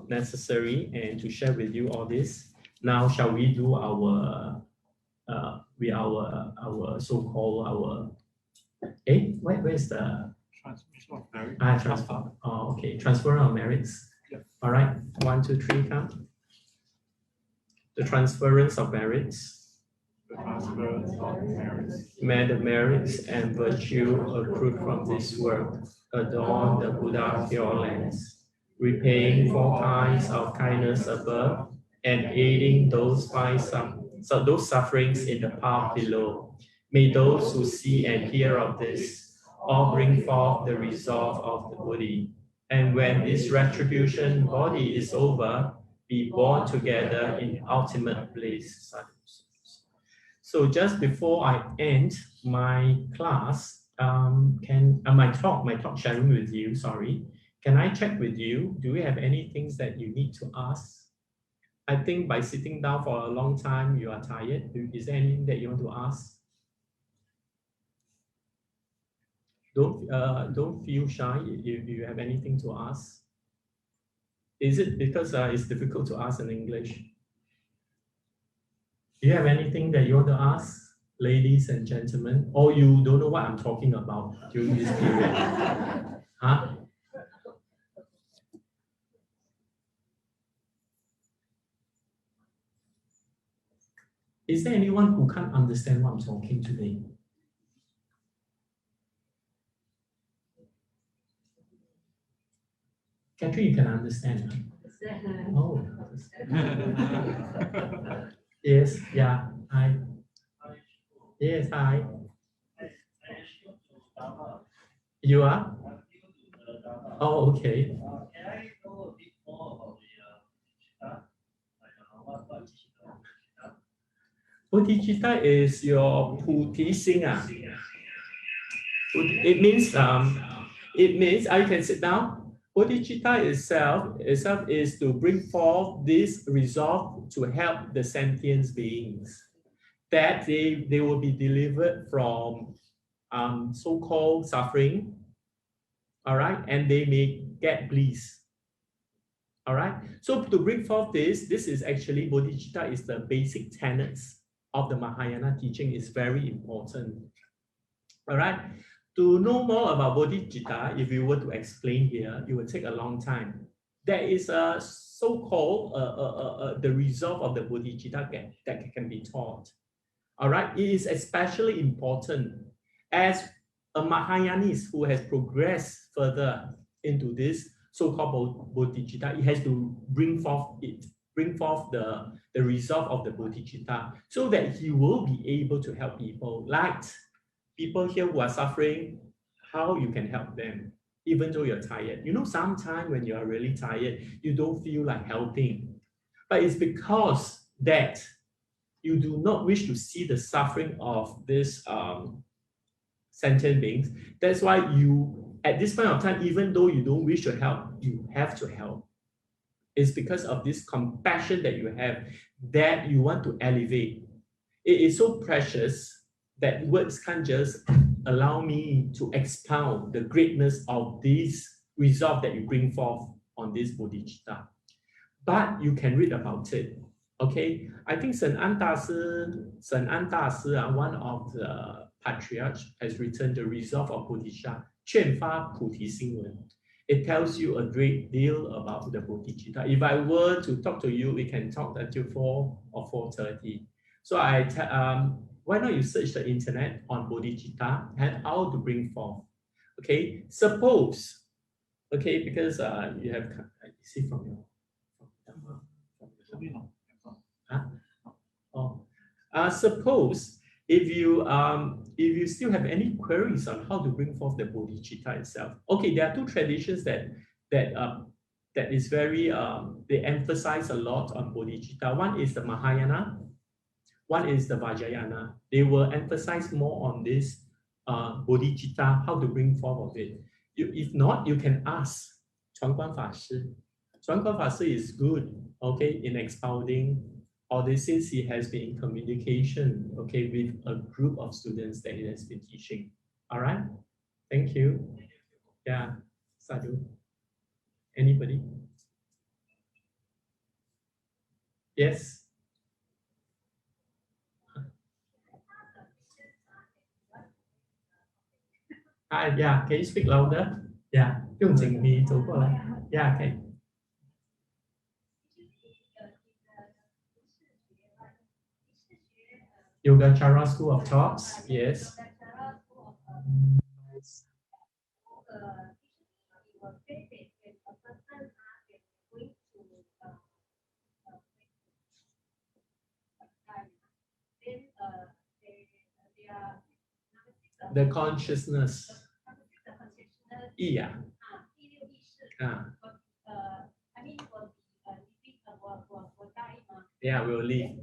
B: necessary and to share with you all this. Now, shall we do our so-called where's the
D: transmission of merit?
B: Transfer. Oh, okay. Transfer of merits.
D: Yep.
B: All right. 1, 2, 3, come. The transference of merits.
D: The transference of merits.
B: May the merits and virtue accrued from this work adorn the Buddha Pure Lands, repaying 4 kinds of kindness above and aiding those those sufferings in the path below. May those who see and hear of this all bring forth the resolve of the Buddha, and when this retribution body is over, be born together in ultimate bliss. So just before I end my class, my talk sharing with you, sorry, can I check with you? Do we have any things that you need to ask? I think by sitting down for a long time, you are tired. Is there anything that you want to ask? Don't feel shy if you have anything to ask. Is it because it's difficult to ask in English? Do you have anything that you want to ask, ladies and gentlemen? Or you don't know what I'm talking about during this period? Huh? Is there anyone who can't understand what I'm talking today? Catherine, you can understand. Huh? Oh. Yes, yeah, hi. Yes, hi. You are? Oh, okay. Bodhicitta is your Puti Singa. It means, you can sit down. Bodhicitta itself is to bring forth this resolve to help the sentient beings, that they will be delivered from so-called suffering, all right, and they may get bliss, all right. So to bring forth this is actually Bodhicitta is the basic tenets of the Mahayana teaching, is very important, all right. To know more about Bodhicitta, if you were to explain here, it would take a long time. There is a so-called the resolve of the Bodhicitta that can be taught. All right, it is especially important as a Mahayanist who has progressed further into this so-called Bodhicitta. It has to bring forth the resolve of the Bodhicitta so that he will be able to help people, like people here who are suffering, how you can help them, even though you're tired. Sometimes when you are really tired, you don't feel like helping. But it's because that you do not wish to see the suffering of this sentient beings. That's why you, at this point of time, even though you don't wish to help, you have to help. It's because of this compassion that you have, that you want to elevate. It is so precious that words can't just allow me to expound the greatness of this resolve that you bring forth on this bodhicitta. But you can read about it. Okay, I think St. An Dashi, one of the patriarchs, has written the resolve of bodhicitta, 劝发菩提心文. It tells you a great deal about the bodhicitta. If I were to talk to you, we can talk until 4 or 4:30. So why not you search the internet on bodhicitta and how to bring forth. Okay, suppose, okay, because you have, you see from your, suppose if you still have any queries on how to bring forth the bodhicitta itself. Okay, there are two traditions that is very they emphasize a lot on bodhicitta. One is the Mahayana, one is the Vajrayana. They will emphasize more on this bodhicitta, how to bring forth of it. If not, you can ask Chuan Guan Fa Shi. Chuan Guan Fa Shi is good, okay, in expounding all this, since he has been in communication, okay, with a group of students that he has been teaching. All right, thank you. Yeah, Sadhu. Anybody? Yes. Yeah, can you speak louder? Yeah, 用警笛走过来. Yeah, okay. Yogacara School of Thoughts, yes. The consciousness. Yeah. Yeah, we'll leave.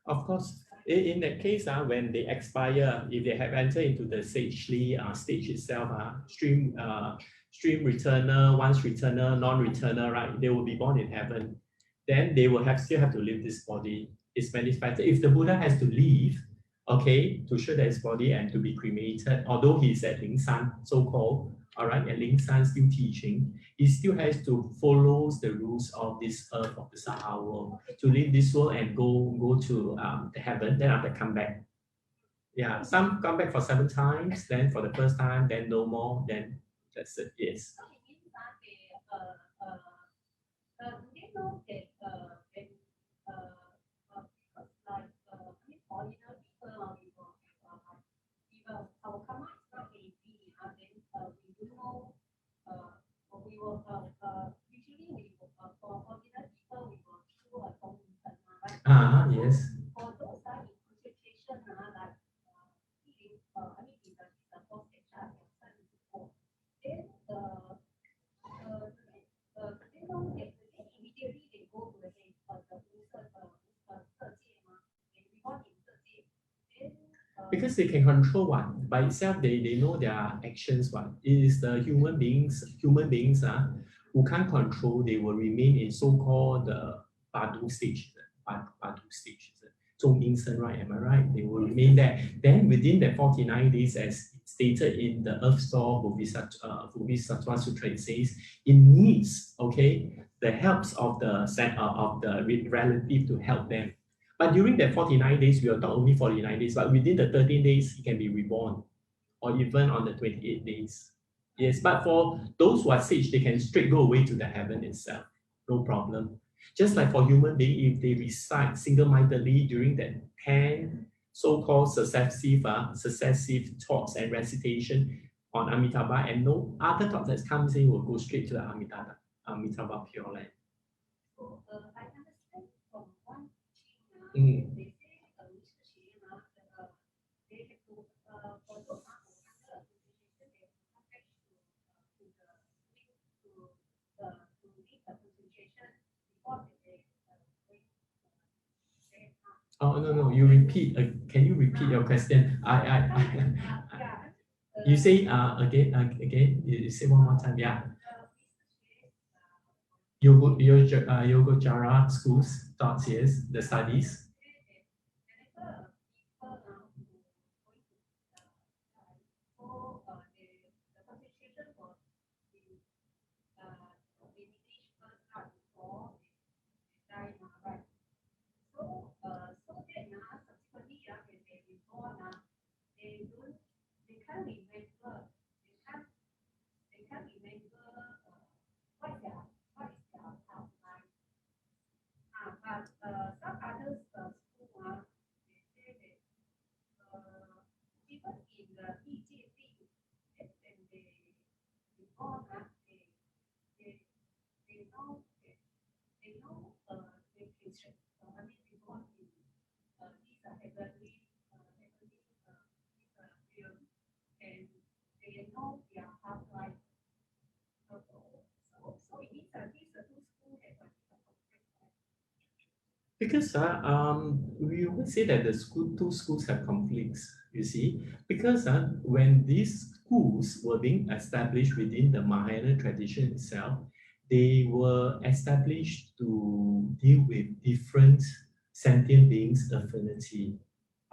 B: Of course, in that case, when they expire, if they have entered into the sagely stage itself, stream returner, once returner, non-returner, right? They will be born in heaven. Then they will still have to leave this body. It's manifested. If the Buddha has to leave, okay, to show that his body and to be cremated, although he's at Lingshan, so-called, all right, at Lingshan still teaching, he still has to follow the rules of this earth, of the Sahara world, to leave this world and go to the heaven, then after come back. Yeah, some come back for 7 times, then for the first time, then no more, then that's it, yes. Yes. Because they can control what by itself, they know their actions. What it is the human beings who can't control. They will remain in so-called the Badu stage, Badu stage. 中阴身, right? Am I right? They will remain there. Then within the 49 days, as stated in the Earth Store Bodhisattva Sutra, it says it needs, okay, the helps of the relative to help them. But during that 49 days, we are not only 49 days, but within the 13 days, he can be reborn, or even on the 28 days. Yes, but for those who are sage, they can straight go away to the heaven itself, no problem. Just like for human being, if they recite single-mindedly during that 10 so-called successive thoughts and recitation on Amitabha, and no other thoughts that comes in will go straight to the Amitabha Pure Land.
C: I understand from one they say
B: Oh, no, you repeat. Can you repeat your question? You say again. You say one more time. Yeah. Yogacara schools, thoughts, yes, the studies. Because we would say that the two schools have conflicts, you see, because when these schools were being established within the Mahayana tradition itself, they were established to deal with different sentient beings' affinity.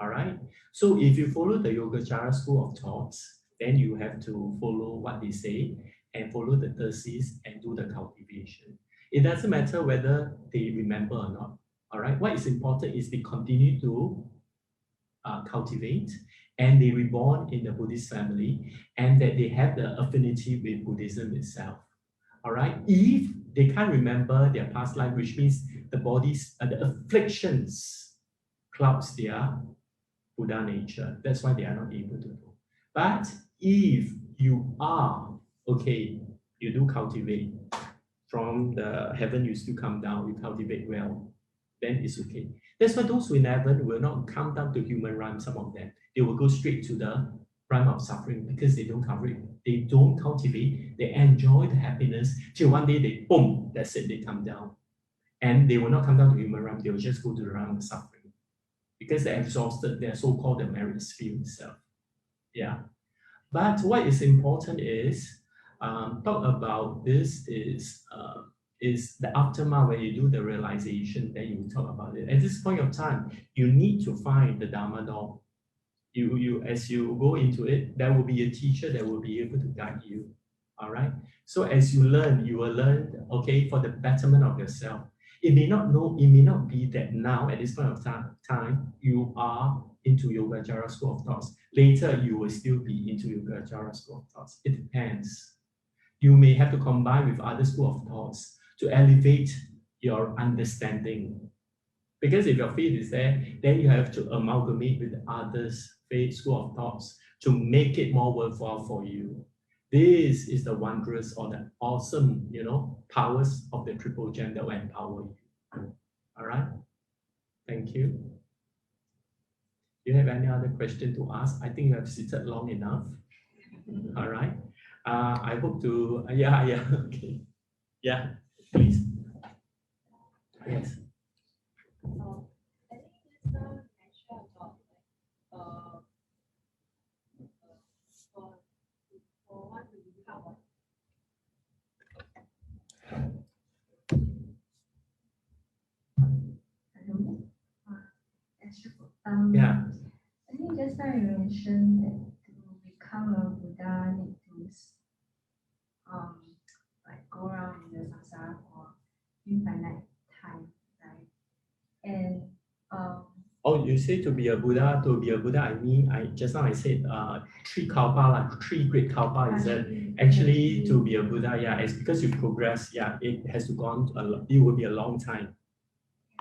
B: All right. So if you follow the Yogacara school of thoughts, then you have to follow what they say and follow the thesis and do the cultivation. It doesn't matter whether they remember or not. All right, what is important is they continue to cultivate and they reborn in the Buddhist family and that they have the affinity with Buddhism itself. All right, if they can't remember their past life, which means the body's, the afflictions clouds their Buddha nature. That's why they are not able to do. But if you are, okay, you do cultivate from the heaven, you still come down, you cultivate well, then it's okay. That's why those who in heaven will not come down to human realm, some of them. They will go straight to the realm of suffering because they don't cover it. They don't cultivate. They enjoy the happiness till one day they, boom, that's it, they come down. And they will not come down to human realm. They will just go to the realm of suffering because they're exhausted. They're so-called the merit sphere itself. Yeah. But what is important is, talk about this is the aftermath when you do the realization, then you will talk about it. At this point of time, you need to find the Dharma door. You as you go into it, there will be a teacher that will be able to guide you. All right. So as you learn, you will learn, okay, for the betterment of yourself. It may not be that now at this point of time you are into Yogacara school of thoughts. Later you will still be into Yogacara school of thoughts. It depends. You may have to combine with other school of thoughts to elevate your understanding. Because if your faith is there, then you have to amalgamate with others' faith, school of thoughts to make it more worthwhile for you. This is the wondrous or the awesome, powers of the triple gem that will empower you. All right? Thank you. Do you have any other question to ask? I think you have seated long enough. All right. I hope to, okay. Yeah, please. Yes.
C: I think just mentioned about for one to become
B: Yeah.
E: I think just now you mentioned that to become a Buddha need to like go around in the samsara for infinite time, right? And
B: Oh, you say to be a Buddha, I mean, just now I said three kalpa, like 3 great kalpa is that actually to be a Buddha, yeah, it's because you progress, yeah, it has to go on, it will be a long time.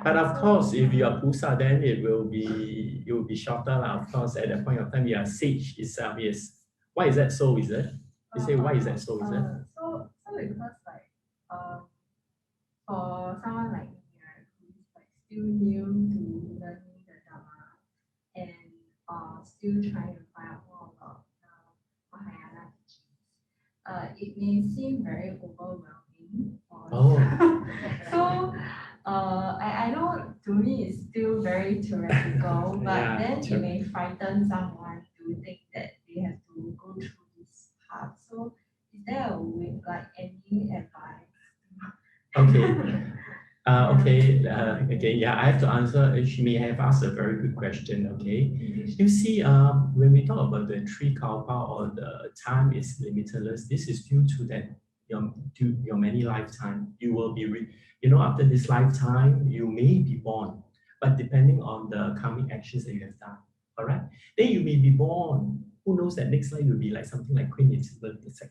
B: But of course, if you are Pusa, then it will be shorter. Of course, at that point of time, you are sage itself, yes. Why is that so, is it? You say, why is that so, is it?
E: So because like for someone like me, right, who's like still new to learning the Dharma and still trying to find out more about Mahayana teachings, it may seem very overwhelming. So I know to me it's still very very theoretical, but
B: Yeah,
E: then it may frighten someone to think that they have to go through this path. So is there a way, like any advice?
B: Okay. Okay, yeah, I have to answer. She may have asked a very good question. Okay, you see, when we talk about the three kalpa or the time is limitless, this is due to that your many lifetime. You will be, after this lifetime, you may be born, but depending on the karmic actions that you have done, all right, then you may be born. Who knows that next life you'll be like something like Queen Elizabeth II.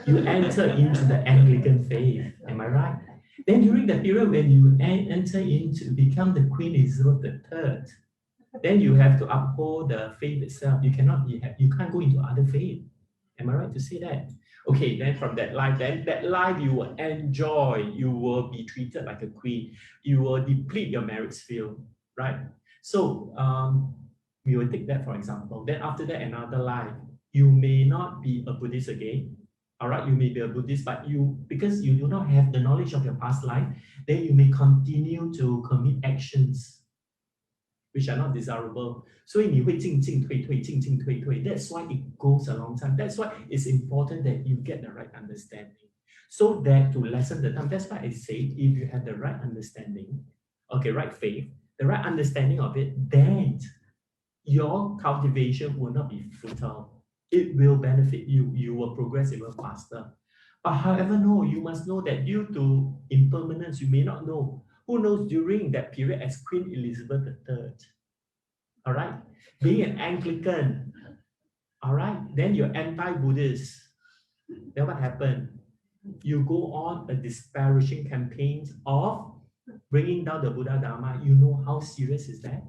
B: You enter into the Anglican faith. Am I right? Then during the period when you enter into become the Queen Elizabeth III, then you have to uphold the faith itself. You can't go into other faith. Am I right to say that? Okay, then from that life, you will enjoy. You will be treated like a queen. You will deplete your merits field, right? So we will take that for example. Then after that, another life, you may not be a Buddhist again. All right, you may be a Buddhist, but because you do not have the knowledge of your past life, then you may continue to commit actions which are not desirable. So you will 进进退退, 进进退退. That's why it goes a long time. That's why it's important that you get the right understanding. So that to lessen the time, that's why I say if you have the right understanding, okay, right faith, the right understanding of it, then your cultivation will not be futile. It will benefit you. You will progress even faster. But however, no, you must know that due to impermanence, you may not know. Who knows during that period as Queen Elizabeth III? All right, being an Anglican, all right, then you're anti-Buddhist. Then what happened? You go on a disparaging campaign of bringing down the Buddha Dharma. You know how serious is that?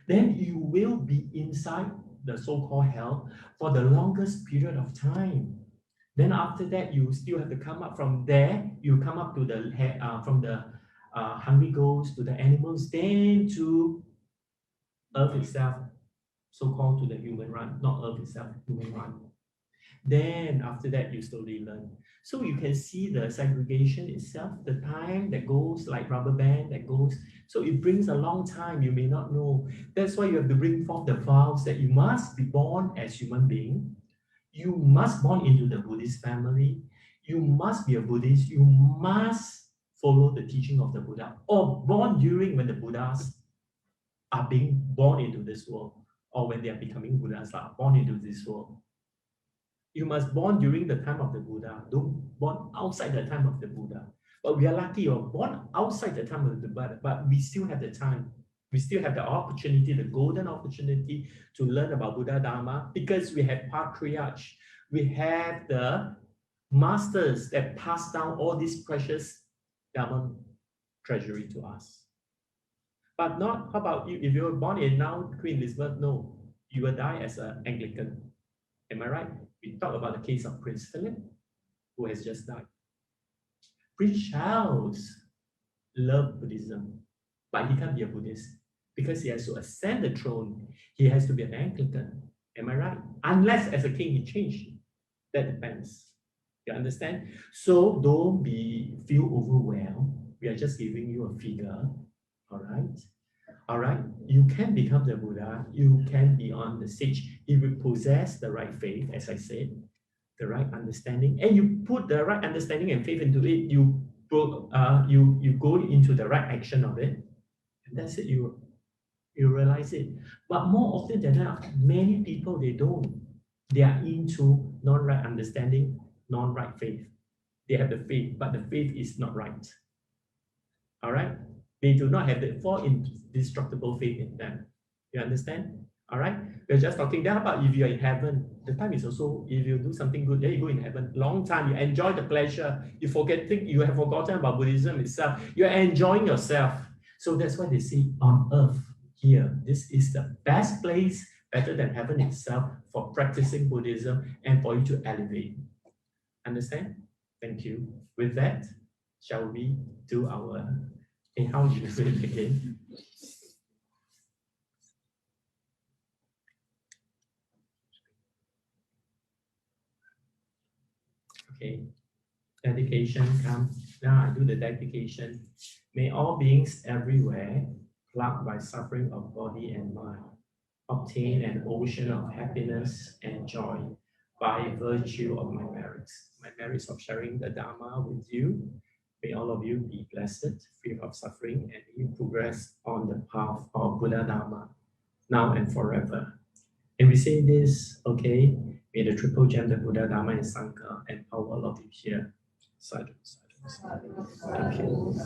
B: Then you will be inside the so-called hell for the longest period of time. Then after that, you still have to come up from there. You come up to the from the hungry ghosts to the animals, then to Earth itself, so-called to the human run, not Earth itself, human run. Then after that, you slowly learn. So you can see the segregation itself, the time that goes like rubber band that goes. So it brings a long time, you may not know. That's why you have to bring forth the vows that you must be born as human being. You must born into the Buddhist family. You must be a Buddhist. You must follow the teaching of the Buddha, or born during when the Buddhas are being born into this world, or when they are becoming Buddhas, are born into this world. You must born during the time of the Buddha. Don't born outside the time of the Buddha. But we are lucky you're born outside the time of the Buddha, but we still have the time. We still have the opportunity, the golden opportunity to learn about Buddha Dharma because we have patriarchs. We have the masters that pass down all this precious Dharma treasury to us. But not, how about you? If you were born in now Queen Elizabeth, no, you will die as an Anglican. Am I right? We talk about the case of Prince Philip, who has just died. Prince Charles loved Buddhism, but he can't be a Buddhist because he has to ascend the throne. He has to be an Anglican. Am I right? Unless as a king he changed. That depends. You understand? So don't feel overwhelmed. We are just giving you a figure. All right? All right, you can become the Buddha. You can be on the stage if you possess the right faith, as I said, the right understanding, and you put the right understanding and faith into it. You go into the right action of it, and that's it. You realize it. But more often than not, many people they don't. They are into non-right understanding, non-right faith. They have the faith, but the faith is not right. All right. They do not have the full indestructible faith in them. You understand? All right? We're just talking. Then how about if you're in heaven? The time is also, if you do something good, then you go in heaven. Long time, you enjoy the pleasure. You have forgotten about Buddhism itself. You're enjoying yourself. So that's why they say on earth, here, this is the best place, better than heaven itself, for practicing Buddhism and for you to elevate. Understand? Thank you. With that, shall we do our how you do it again? Okay, dedication comes. Now I do the dedication. May all beings everywhere plagued by suffering of body and mind, obtain an ocean of happiness and joy by virtue of my merits of sharing the Dharma with you. May all of you be blessed, free of suffering, and you progress on the path of Buddha Dharma, now and forever. And we say this, okay, may the triple gem, the Buddha, Dharma, and Sangha empower all of you here. Sadhu, sadhu, sadhu. Thank you.